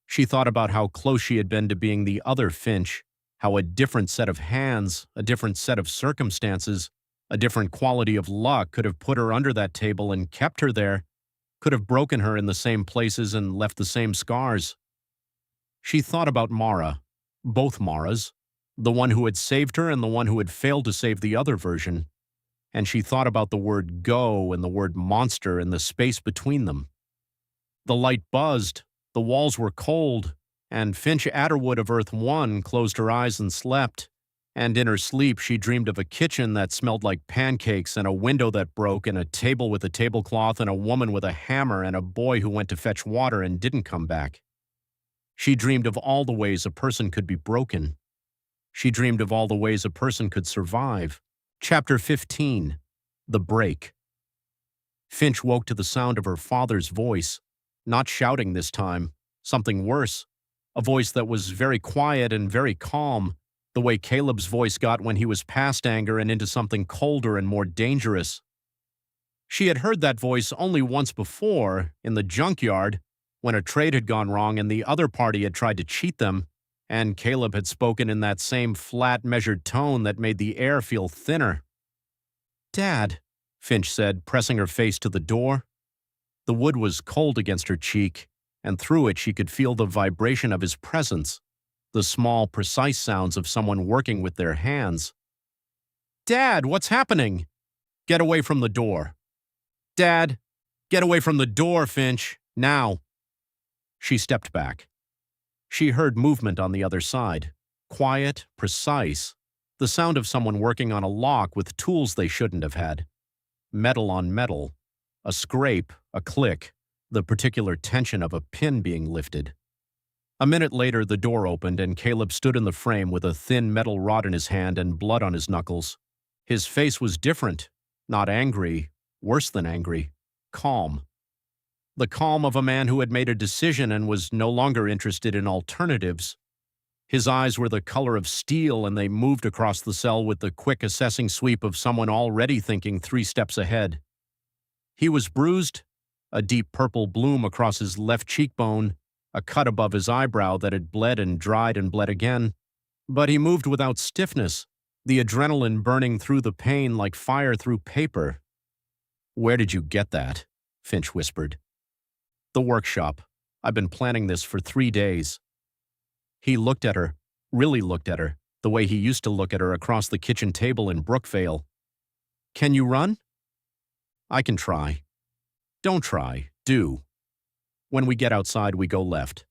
She thought about how close she had been to being the other Finch, how a different set of hands, a different set of circumstances, a different quality of luck could have put her under that table and kept her there, could have broken her in the same places and left the same scars. She thought about Mara, both Maras, the one who had saved her and the one who had failed to save the other version, and she thought about the word go and the word monster and the space between them. The light buzzed, the walls were cold, and Finch Adderwood of Earth One closed her eyes and slept, and in her sleep she dreamed of a kitchen that smelled like pancakes and a window that broke and a table with a tablecloth and a woman with a hammer and a boy who went to fetch water and didn't come back. She dreamed of all the ways a person could be broken. She dreamed of all the ways a person could survive. Chapter 15. The Break. Finch woke to the sound of her father's voice, not shouting this time, something worse, a voice that was very quiet and very calm, the way Caleb's voice got when he was past anger and into something colder and more dangerous. She had heard that voice only once before, in the junkyard, when a trade had gone wrong and the other party had tried to cheat them, and Caleb had spoken in that same flat, measured tone that made the air feel thinner. "Dad," Finch said, pressing her face to the door. The wood was cold against her cheek, and through it she could feel the vibration of his presence, the small, precise sounds of someone working with their hands. "Dad, what's happening?" "Get away from the door." "Dad, get away from the door, Finch, now." She stepped back. She heard movement on the other side, quiet, precise, the sound of someone working on a lock with tools they shouldn't have had. Metal on metal, a scrape, a click, the particular tension of a pin being lifted. A minute later, the door opened and Caleb stood in the frame with a thin metal rod in his hand and blood on his knuckles. His face was different, not angry, worse than angry, calm. The calm of a man who had made a decision and was no longer interested in alternatives. His eyes were the color of steel and they moved across the cell with the quick assessing sweep of someone already thinking 3 steps ahead. He was bruised, a deep purple bloom across his left cheekbone, a cut above his eyebrow that had bled and dried and bled again. But he moved without stiffness, the adrenaline burning through the pain like fire through paper. "Where did you get that?" Finch whispered. "The workshop. I've been planning this for 3 days." He looked at her, really looked at her, the way he used to look at her across the kitchen table in Brookvale. "Can you run?" "I can try." "Don't try. Do. When we get outside, we go left.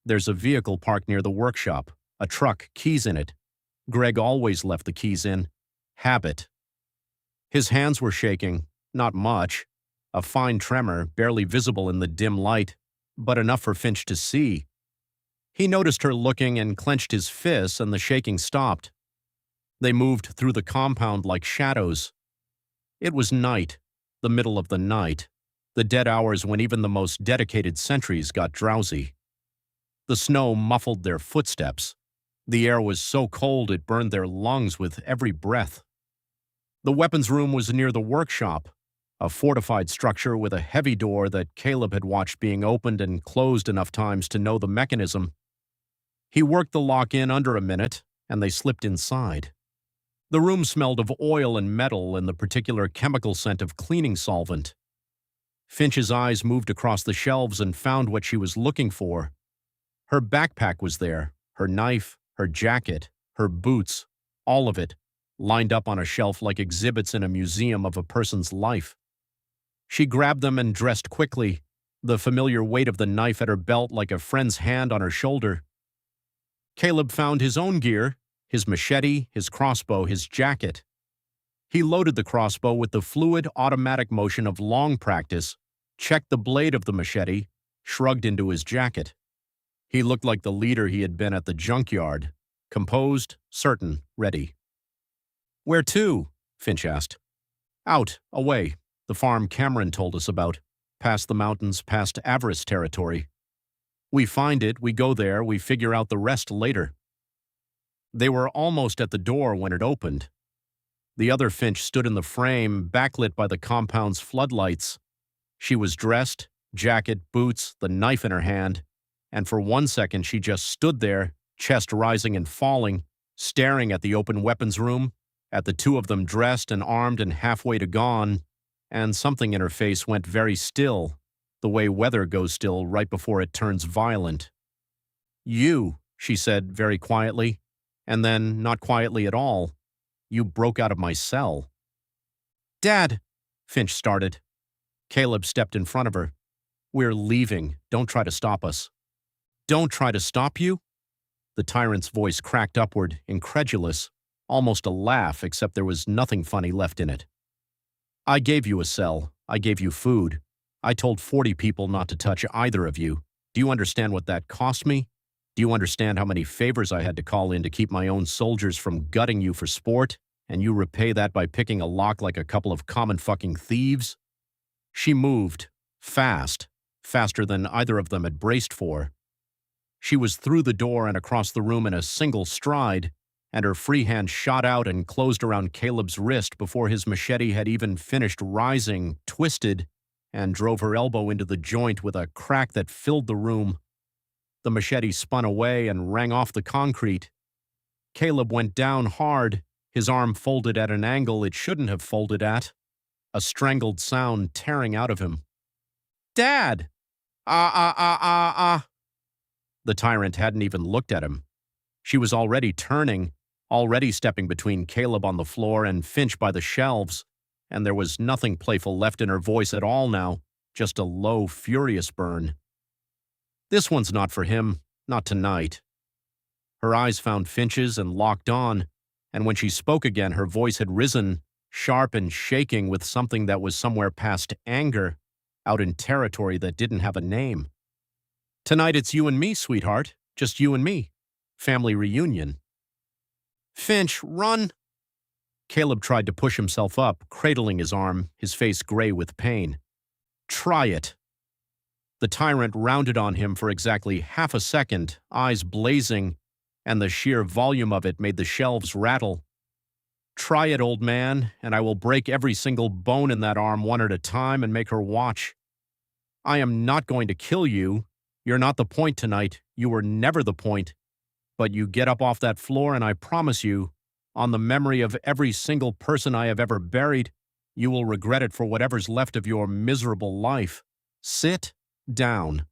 There's a vehicle parked near the workshop, a truck, keys in it. Greg always left the keys in. Habit." His hands were shaking, not much, a fine tremor, barely visible in the dim light, but enough for Finch to see. He noticed her looking and clenched his fists, and the shaking stopped. They moved through the compound like shadows. It was night, the middle of the night, the dead hours when even the most dedicated sentries got drowsy. The snow muffled their footsteps. The air was so cold it burned their lungs with every breath. The weapons room was near the workshop, a fortified structure with a heavy door that Caleb had watched being opened and closed enough times to know the mechanism. He worked the lock in under a minute, and they slipped inside. The room smelled of oil and metal and the particular chemical scent of cleaning solvent. Finch's eyes moved across the shelves and found what she was looking for. Her backpack was there, her knife, her jacket, her boots, all of it, lined up on a shelf like exhibits in a museum of a person's life. She grabbed them and dressed quickly, the familiar weight of the knife at her belt like a friend's hand on her shoulder. Caleb found his own gear, his machete, his crossbow, his jacket. He loaded the crossbow with the fluid, automatic motion of long practice, checked the blade of the machete, shrugged into his jacket. He looked like the leader he had been at the junkyard, composed, certain, ready. "Where to?" Finch asked. "Out, away, the farm Cameron told us about, past the mountains, past Avarice territory. We find it, we go there, we figure out the rest later." They were almost at the door when it opened. The other Finch stood in the frame, backlit by the compound's floodlights. She was dressed, jacket, boots, the knife in her hand, and for 1 second she just stood there, chest rising and falling, staring at the open weapons room, at the two of them dressed and armed and halfway to gone, and something in her face went very still, the way weather goes still right before it turns violent. "You," she said very quietly, and then not quietly at all. "You broke out of my cell." "Dad," Finch started. Caleb stepped in front of her. "We're leaving. Don't try to stop us." "Don't try to stop you?" The tyrant's voice cracked upward, incredulous, almost a laugh, except there was nothing funny left in it. "I gave you a cell. I gave you food. I told 40 people not to touch either of you. Do you understand what that cost me? Do you understand how many favors I had to call in to keep my own soldiers from gutting you for sport? And you repay that by picking a lock like a couple of common fucking thieves?" She moved, fast, faster than either of them had braced for. She was through the door and across the room in a single stride, and her free hand shot out and closed around Caleb's wrist before his machete had even finished rising, twisted, and drove her elbow into the joint with a crack that filled the room. The machete spun away and rang off the concrete. Caleb went down hard, his arm folded at an angle it shouldn't have folded at, a strangled sound tearing out of him. "Dad! Ah. The tyrant hadn't even looked at him. She was already turning, already stepping between Caleb on the floor and Finch by the shelves, and there was nothing playful left in her voice at all now, just a low, furious burn. "This one's not for him, not tonight." Her eyes found Finch's and locked on, and when she spoke again her voice had risen, sharp and shaking with something that was somewhere past anger, out in territory that didn't have a name. "Tonight it's you and me, sweetheart, just you and me. Family reunion." "Finch, run!" Caleb tried to push himself up, cradling his arm, his face gray with pain. "Try it." The tyrant rounded on him for exactly half a second, eyes blazing, and the sheer volume of it made the shelves rattle. "Try it, old man, and I will break every single bone in that arm one at a time and make her watch. I am not going to kill you. You're not the point tonight. You were never the point. But you get up off that floor and I promise you, on the memory of every single person I have ever buried, you will regret it for whatever's left of your miserable life. Sit down."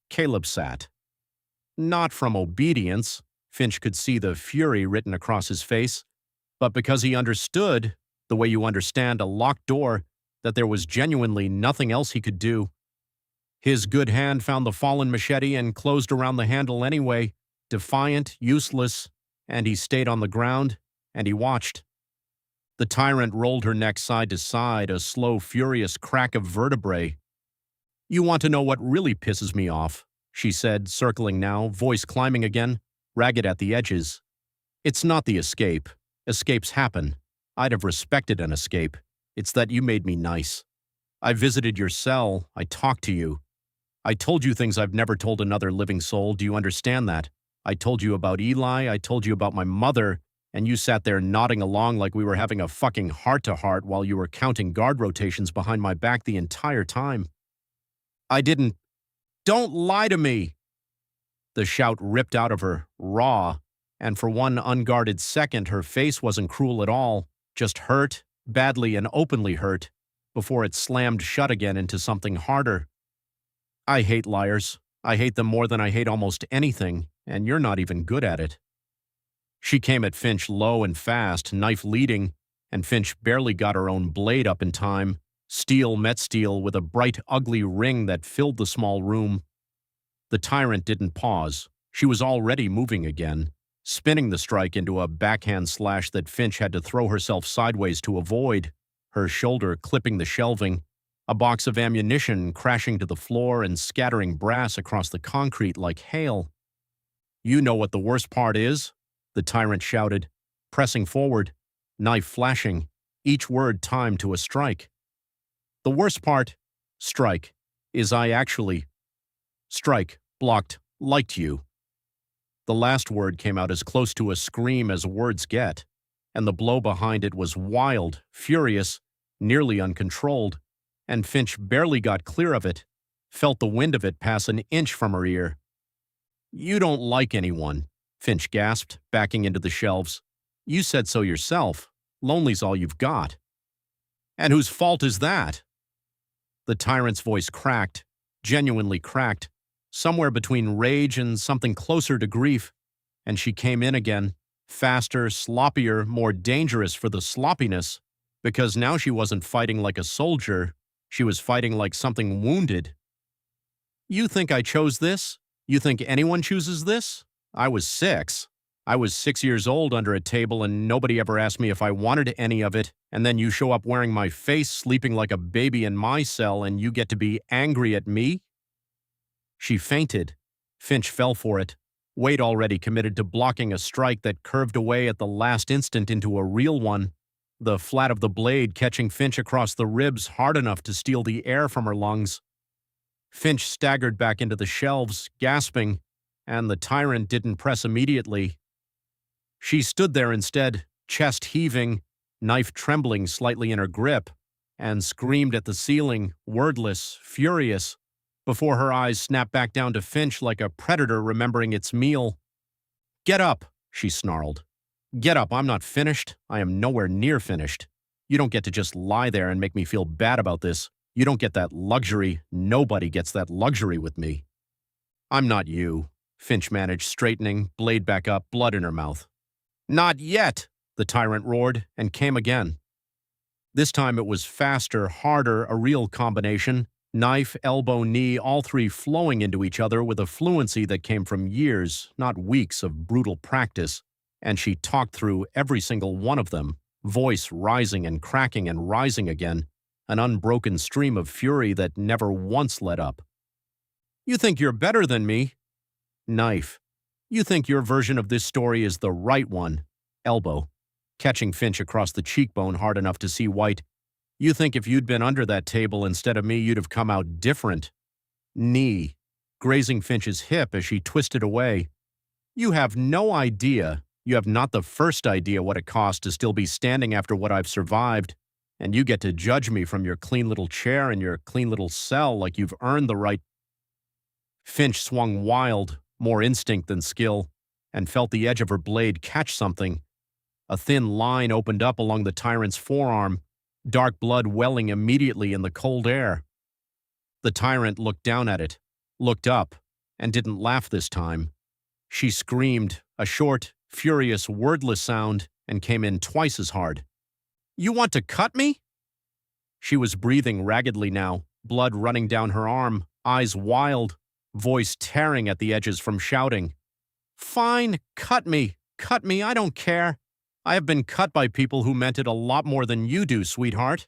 Caleb sat. Not from obedience, Finch could see the fury written across his face, but because he understood, the way you understand a locked door, that there was genuinely nothing else he could do. His good hand found the fallen machete and closed around the handle anyway, defiant, useless, and he stayed on the ground, and he watched. The tyrant rolled her neck side to side, a slow, furious crack of vertebrae. "You want to know what really pisses me off?" she said, circling now, voice climbing again, ragged at the edges. "It's not the escape. Escapes happen. I'd have respected an escape. It's that you made me nice. I visited your cell. I talked to you. I told you things I've never told another living soul. Do you understand that? I told you about Eli. I told you about my mother. And you sat there nodding along like we were having a fucking heart-to-heart while you were counting guard rotations behind my back the entire time. I didn't. Don't lie to me!" The shout ripped out of her, raw, and for one unguarded second her face wasn't cruel at all, just hurt, badly and openly hurt, before it slammed shut again into something harder. I hate liars. I hate them more than I hate almost anything, and you're not even good at it. She came at Finch low and fast, knife leading, and Finch barely got her own blade up in time. Steel met steel with a bright, ugly ring that filled the small room. The tyrant didn't pause. She was already moving again, spinning the strike into a backhand slash that Finch had to throw herself sideways to avoid, her shoulder clipping the shelving, a box of ammunition crashing to the floor and scattering brass across the concrete like hail. "You know what the worst part is?" the tyrant shouted, pressing forward, knife flashing, each word timed to a strike. "The worst part, strike, is I actually, strike, blocked, liked you." The last word came out as close to a scream as words get, and the blow behind it was wild, furious, nearly uncontrolled, and Finch barely got clear of it, felt the wind of it pass an inch from her ear. "You don't like anyone," Finch gasped, backing into the shelves. "You said so yourself. Lonely's all you've got." "And whose fault is that?" The tyrant's voice cracked, genuinely cracked, somewhere between rage and something closer to grief, and she came in again, faster, sloppier, more dangerous for the sloppiness, because now she wasn't fighting like a soldier, she was fighting like something wounded. "You think I chose this? You think anyone chooses this? I was 6. I was 6 years old under a table and nobody ever asked me if I wanted any of it, and then you show up wearing my face, sleeping like a baby in my cell, and you get to be angry at me?" She fainted. Finch fell for it, weight already committed to blocking a strike that curved away at the last instant into a real one, the flat of the blade catching Finch across the ribs hard enough to steal the air from her lungs. Finch staggered back into the shelves, gasping, and the tyrant didn't press immediately. She stood there instead, chest heaving, knife trembling slightly in her grip, and screamed at the ceiling, wordless, furious, before her eyes snapped back down to Finch like a predator remembering its meal. "Get up," she snarled. "Get up, I'm not finished. I am nowhere near finished. You don't get to just lie there and make me feel bad about this. You don't get that luxury. Nobody gets that luxury with me." "I'm not you," Finch managed, straightening, blade back up, blood in her mouth. "Not yet," the tyrant roared, and came again. This time it was faster, harder, a real combination, knife, elbow, knee, all three flowing into each other with a fluency that came from years, not weeks of brutal practice, and she talked through every single one of them, voice rising and cracking and rising again, an unbroken stream of fury that never once let up. "You think you're better than me?" Knife. "You think your version of this story is the right one?" Elbow, catching Finch across the cheekbone hard enough to see white. "You think if you'd been under that table instead of me, you'd have come out different?" Knee, grazing Finch's hip as she twisted away. "You have no idea. You have not the first idea what it costs to still be standing after what I've survived, and you get to judge me from your clean little chair and your clean little cell like you've earned the right." Finch swung wild, more instinct than skill, and felt the edge of her blade catch something. A thin line opened up along the tyrant's forearm, dark blood welling immediately in the cold air. The tyrant looked down at it, looked up, and didn't laugh this time. She screamed, a short, furious, wordless sound, and came in twice as hard. "You want to cut me?" She was breathing raggedly now, blood running down her arm, eyes wild, voice tearing at the edges from shouting. "Fine, cut me, I don't care. I have been cut by people who meant it a lot more than you do, sweetheart.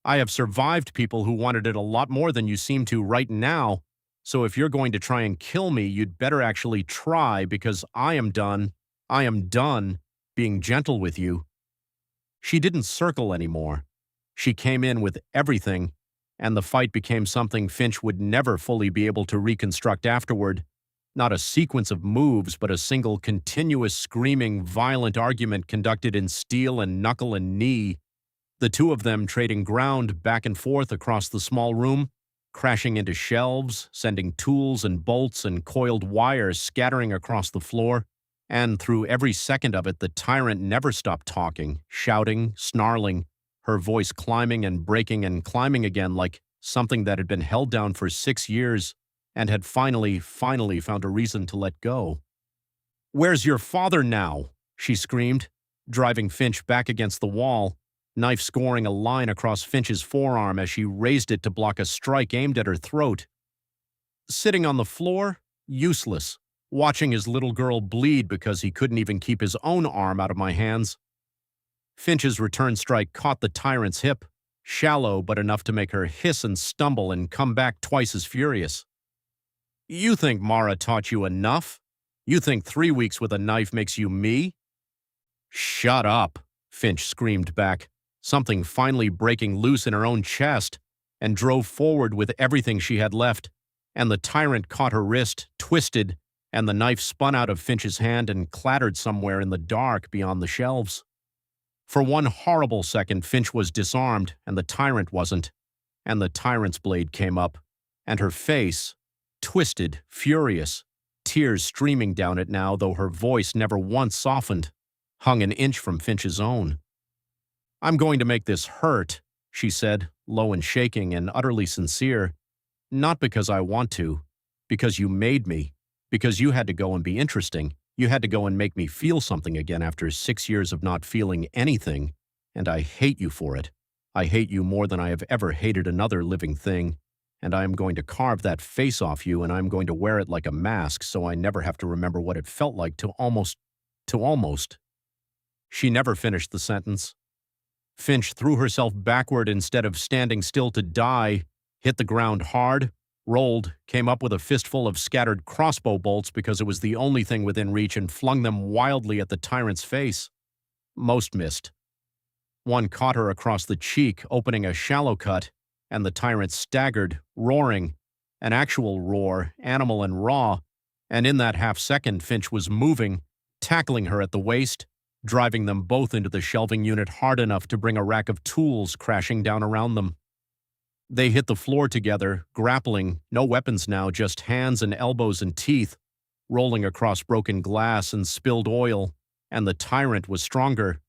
I have survived people who wanted it a lot more than you seem to right now, so if you're going to try and kill me, you'd better actually try, because I am done being gentle with you." She didn't circle anymore. She came in with everything, and the fight became something Finch would never fully be able to reconstruct afterward. Not a sequence of moves, but a single continuous screaming, violent argument conducted in steel and knuckle and knee, the two of them trading ground back and forth across the small room, crashing into shelves, sending tools and bolts and coiled wires scattering across the floor. And through every second of it, the tyrant never stopped talking, shouting, snarling, her voice climbing and breaking and climbing again like something that had been held down for 6 years and had finally found a reason to let go. "Where's your father now?" she screamed, driving Finch back against the wall, knife scoring a line across Finch's forearm as she raised it to block a strike aimed at her throat. Sitting on the floor, useless, watching his little girl bleed because he couldn't even keep his own arm out of my hands. Finch's return strike caught the tyrant's hip, shallow but enough to make her hiss and stumble and come back twice as furious. "You think Mara taught you enough? You think 3 weeks with a knife makes you me?" "Shut up," Finch screamed back, something finally breaking loose in her own chest, and drove forward with everything she had left, and the tyrant caught her wrist, twisted, and the knife spun out of Finch's hand and clattered somewhere in the dark beyond the shelves. For one horrible second, Finch was disarmed, and the tyrant wasn't, and the tyrant's blade came up, and her face, twisted, furious, tears streaming down it now, though her voice never once softened, hung an inch from Finch's own. "I'm going to make this hurt," she said, low and shaking and utterly sincere. "Not because I want to, because you made me, because you had to go and be interesting. You had to go and make me feel something again after 6 years of not feeling anything, and I hate you for it. I hate you more than I have ever hated another living thing, and I am going to carve that face off you, and I am going to wear it like a mask so I never have to remember what it felt like to almost. She never finished the sentence. Finch threw herself backward instead of standing still to die, hit the ground hard, rolled, came up with a fistful of scattered crossbow bolts because it was the only thing within reach, and flung them wildly at the tyrant's face. Most missed. One caught her across the cheek, opening a shallow cut, and the tyrant staggered, roaring, an actual roar, animal and raw, and in that half-second Finch was moving, tackling her at the waist, driving them both into the shelving unit hard enough to bring a rack of tools crashing down around them. They hit the floor together, grappling, no weapons now, just hands and elbows and teeth, rolling across broken glass and spilled oil, and the tyrant was stronger.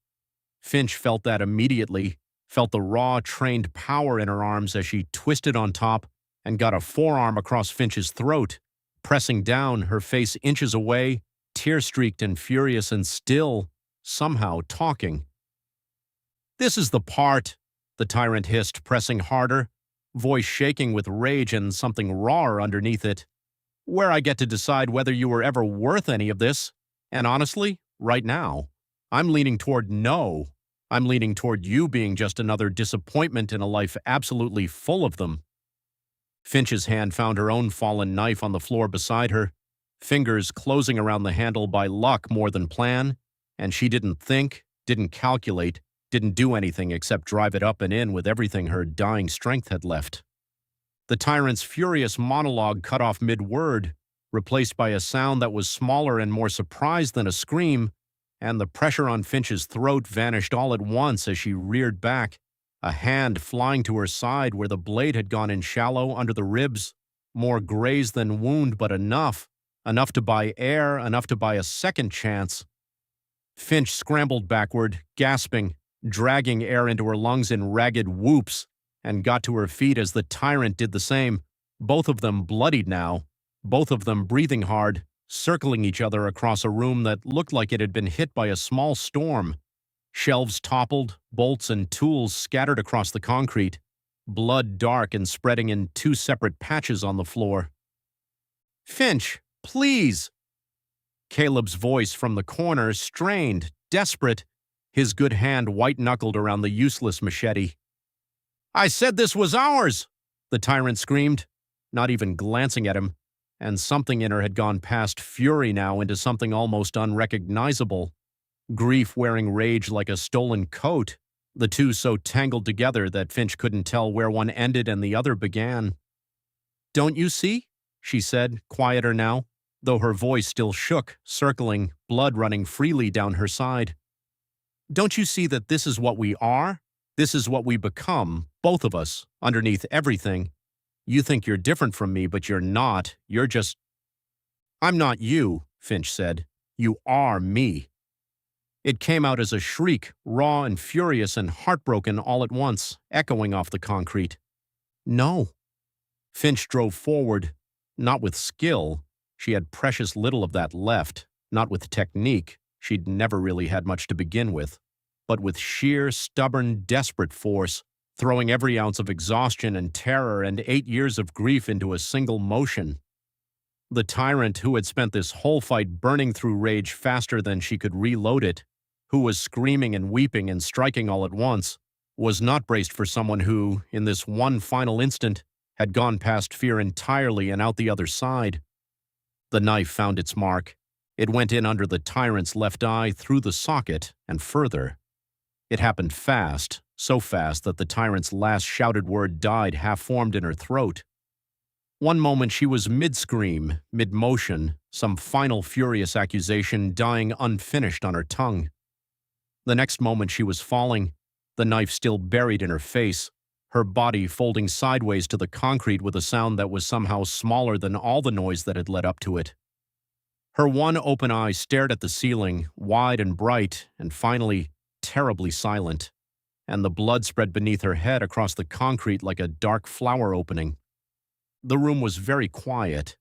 Finch felt that immediately, felt the raw, trained power in her arms as she twisted on top and got a forearm across Finch's throat, pressing down, her face inches away, tear-streaked and furious and still, somehow talking. "This is the part," the tyrant hissed, pressing harder, voice shaking with rage and something rawer underneath it, "where I get to decide whether you were ever worth any of this. And honestly, right now, I'm leaning toward no. I'm leaning toward you being just another disappointment in a life absolutely full of them." Finch's hand found her own fallen knife on the floor beside her, fingers closing around the handle by luck more than plan, and she didn't think, didn't calculate, didn't do anything except drive it up and in with everything her dying strength had left. The tyrant's furious monologue cut off mid-word, replaced by a sound that was smaller and more surprised than a scream, and the pressure on Finch's throat vanished all at once as she reared back, a hand flying to her side where the blade had gone in shallow under the ribs, more graze than wound, but enough to buy air, enough to buy a second chance. Finch scrambled backward, gasping, dragging air into her lungs in ragged whoops, and got to her feet as the tyrant did the same, both of them bloodied now, both of them breathing hard, circling each other across a room that looked like it had been hit by a small storm. Shelves toppled, bolts and tools scattered across the concrete, blood dark and spreading in 2 separate patches on the floor. "Finch, please!" Caleb's voice from the corner, strained, desperate, his good hand white-knuckled around the useless machete. "I said this was ours!" the tyrant screamed, not even glancing at him, and something in her had gone past fury now into something almost unrecognizable, grief wearing rage like a stolen coat, the two so tangled together that Finch couldn't tell where one ended and the other began. "Don't you see?" she said, quieter now, though her voice still shook, circling, blood running freely down her side. "Don't you see that this is what we are? This is what we become, both of us, underneath everything? You think you're different from me, but you're not. You're just—" "I'm not you," Finch said. "You are me." It came out as a shriek, raw and furious and heartbroken all at once, echoing off the concrete. "No." Finch drove forward, not with skill. She had precious little of that left, not with technique. She'd never really had much to begin with, but with sheer, stubborn, desperate force, throwing every ounce of exhaustion and terror and 8 years of grief into a single motion. The tyrant who had spent this whole fight burning through rage faster than she could reload it, who was screaming and weeping and striking all at once, was not braced for someone who, in this one final instant, had gone past fear entirely and out the other side. The knife found its mark. It went in under the tyrant's left eye, through the socket, and further. It happened fast, so fast that the tyrant's last shouted word died half-formed in her throat. One moment she was mid-scream, mid-motion, some final furious accusation dying unfinished on her tongue. The next moment she was falling, the knife still buried in her face, her body folding sideways to the concrete with a sound that was somehow smaller than all the noise that had led up to it. Her one open eye stared at the ceiling, wide and bright, and finally, terribly silent, and the blood spread beneath her head across the concrete like a dark flower opening. The room was very quiet.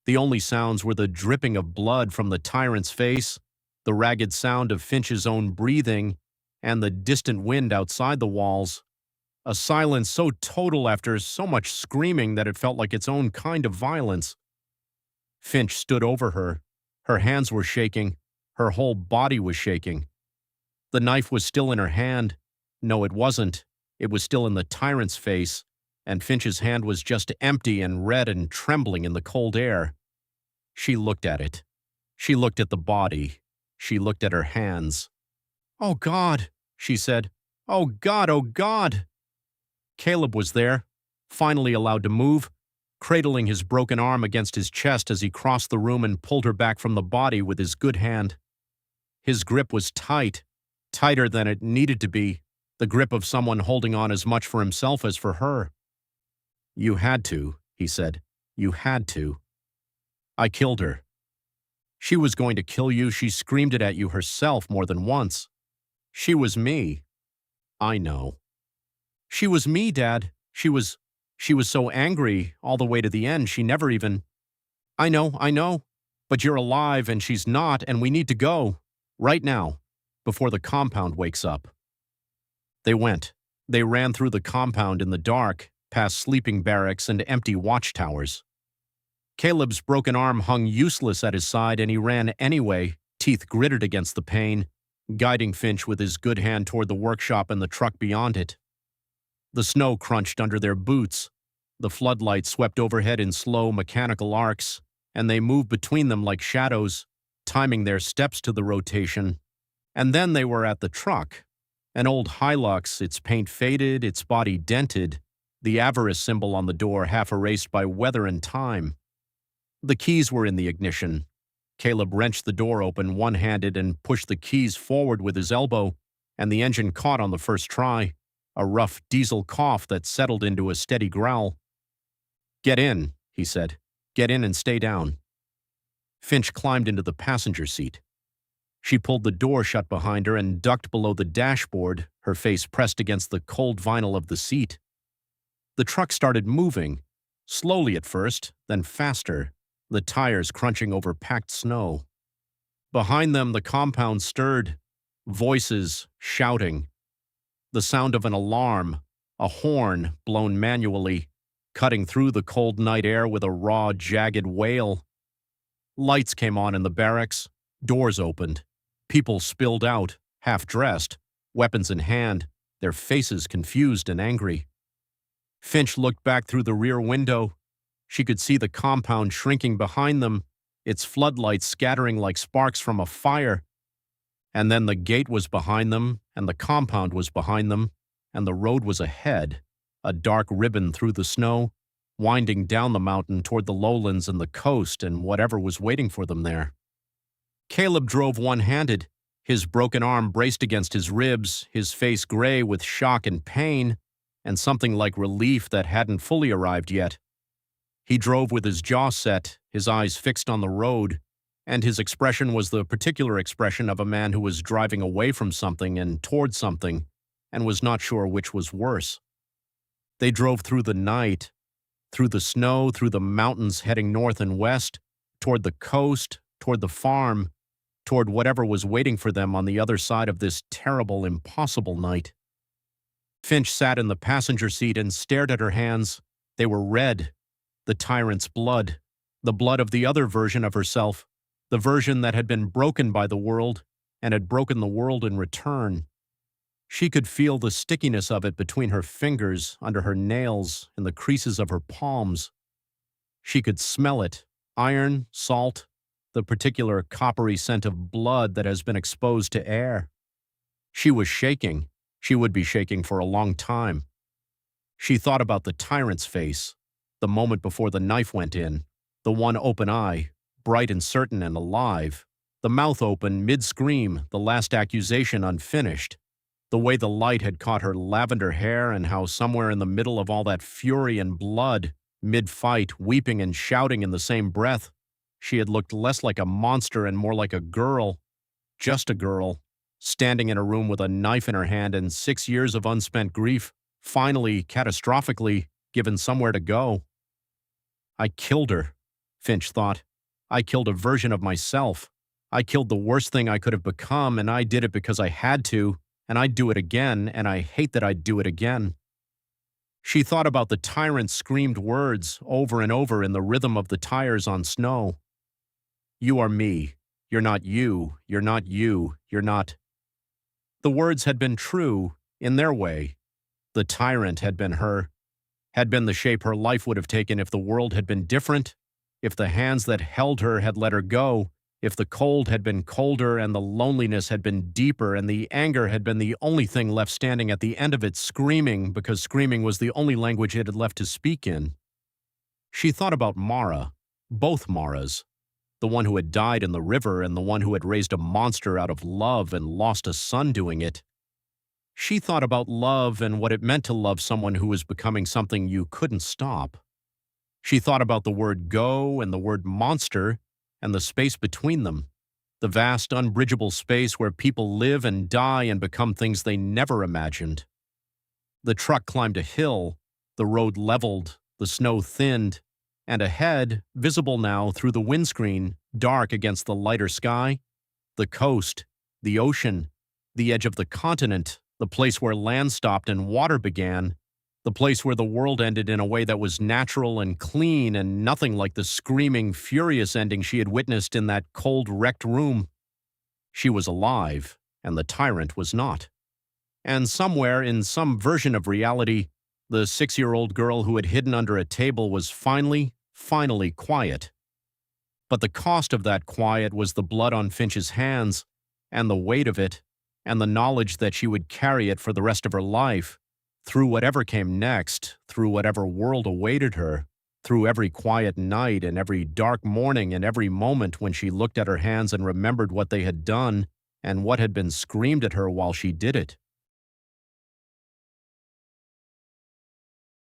The only sounds were the dripping of blood from the tyrant's face, the ragged sound of Finch's own breathing, and the distant wind outside the walls. A silence so total after so much screaming that it felt like its own kind of violence. Finch stood over her. Her hands were shaking. Her whole body was shaking. The knife was still in her hand. No, it wasn't. It was still in the tyrant's face, and Finch's hand was just empty and red and trembling in the cold air. She looked at it. She looked at the body. She looked at her hands. "Oh, God," she said. "Oh, God, oh, God." Caleb was there, finally allowed to move, cradling his broken arm against his chest as he crossed the room and pulled her back from the body with his good hand. His grip was tight, tighter than it needed to be, the grip of someone holding on as much for himself as for her. "You had to," he said. "You had to. I killed her. She was going to kill you. She screamed it at you herself more than once. She was me. I know. She was me, Dad. She was so angry all the way to the end. She never even—" I know. But you're alive and she's not, and we need to go. Right now, before the compound wakes up." They went. They ran through the compound in the dark, past sleeping barracks and empty watchtowers. Caleb's broken arm hung useless at his side, and he ran anyway, teeth gritted against the pain, guiding Finch with his good hand toward the workshop and the truck beyond it. The snow crunched under their boots. The floodlights swept overhead in slow, mechanical arcs, and they moved between them like shadows, timing their steps to the rotation. And then they were at the truck, an old Hilux, its paint faded, its body dented, the avarice symbol on the door half erased by weather and time. The keys were in the ignition. Caleb wrenched the door open one-handed and pushed the keys forward with his elbow, and the engine caught on the first try, a rough diesel cough that settled into a steady growl. "Get in," he said. "Get in and stay down." Finch climbed into the passenger seat. She pulled the door shut behind her and ducked below the dashboard, her face pressed against the cold vinyl of the seat. The truck started moving, slowly at first, then faster, the tires crunching over packed snow. Behind them, the compound stirred, voices shouting. The sound of an alarm, a horn blown manually, cutting through the cold night air with a raw, jagged wail. Lights came on in the barracks, doors opened. People spilled out, half-dressed, weapons in hand, their faces confused and angry. Finch looked back through the rear window. She could see the compound shrinking behind them, its floodlights scattering like sparks from a fire. And then the gate was behind them, and the compound was behind them, and the road was ahead, a dark ribbon through the snow, winding down the mountain toward the lowlands and the coast and whatever was waiting for them there. Caleb drove one-handed, his broken arm braced against his ribs, his face gray with shock and pain, and something like relief that hadn't fully arrived yet. He drove with his jaw set, his eyes fixed on the road, and his expression was the particular expression of a man who was driving away from something and toward something, and was not sure which was worse. They drove through the night, through the snow, through the mountains heading north and west, toward the coast, toward the farm, toward whatever was waiting for them on the other side of this terrible, impossible night. Finch sat in the passenger seat and stared at her hands. They were red, the tyrant's blood, the blood of the other version of herself, the version that had been broken by the world and had broken the world in return. She could feel the stickiness of it between her fingers, under her nails, in the creases of her palms. She could smell it, iron, salt, the particular coppery scent of blood that has been exposed to air. She was shaking. She would be shaking for a long time. She thought about the tyrant's face, the moment before the knife went in, the one open eye, bright and certain and alive, the mouth open, mid-scream, the last accusation unfinished, the way the light had caught her lavender hair and how somewhere in the middle of all that fury and blood, mid-fight, weeping and shouting in the same breath, she had looked less like a monster and more like a girl, just a girl, standing in a room with a knife in her hand and 6 years of unspent grief, finally, catastrophically, given somewhere to go. I killed her, Finch thought. I killed a version of myself. I killed the worst thing I could have become, and I did it because I had to, and I'd do it again, and I hate that I'd do it again. She thought about the tyrant's screamed words over and over in the rhythm of the tires on snow. You are me. You're not you. You're not you. You're not. The words had been true, in their way. The tyrant had been her, had been the shape her life would have taken if the world had been different, if the hands that held her had let her go, if the cold had been colder and the loneliness had been deeper and the anger had been the only thing left standing at the end of it screaming because screaming was the only language it had left to speak in. She thought about Mara, both Maras, the one who had died in the river and the one who had raised a monster out of love and lost a son doing it. She thought about love and what it meant to love someone who was becoming something you couldn't stop. She thought about the word go and the word monster and the space between them, the vast, unbridgeable space where people live and die and become things they never imagined. The truck climbed a hill, the road leveled, the snow thinned, and ahead, visible now through the windscreen, dark against the lighter sky, the coast, the ocean, the edge of the continent, the place where land stopped and water began, the place where the world ended in a way that was natural and clean and nothing like the screaming, furious ending she had witnessed in that cold, wrecked room. She was alive, and the tyrant was not. And somewhere, in some version of reality, the 6-year-old girl who had hidden under a table was finally quiet. But the cost of that quiet was the blood on Finch's hands, and the weight of it, and the knowledge that she would carry it for the rest of her life, through whatever came next, through whatever world awaited her, through every quiet night and every dark morning and every moment when she looked at her hands and remembered what they had done and what had been screamed at her while she did it.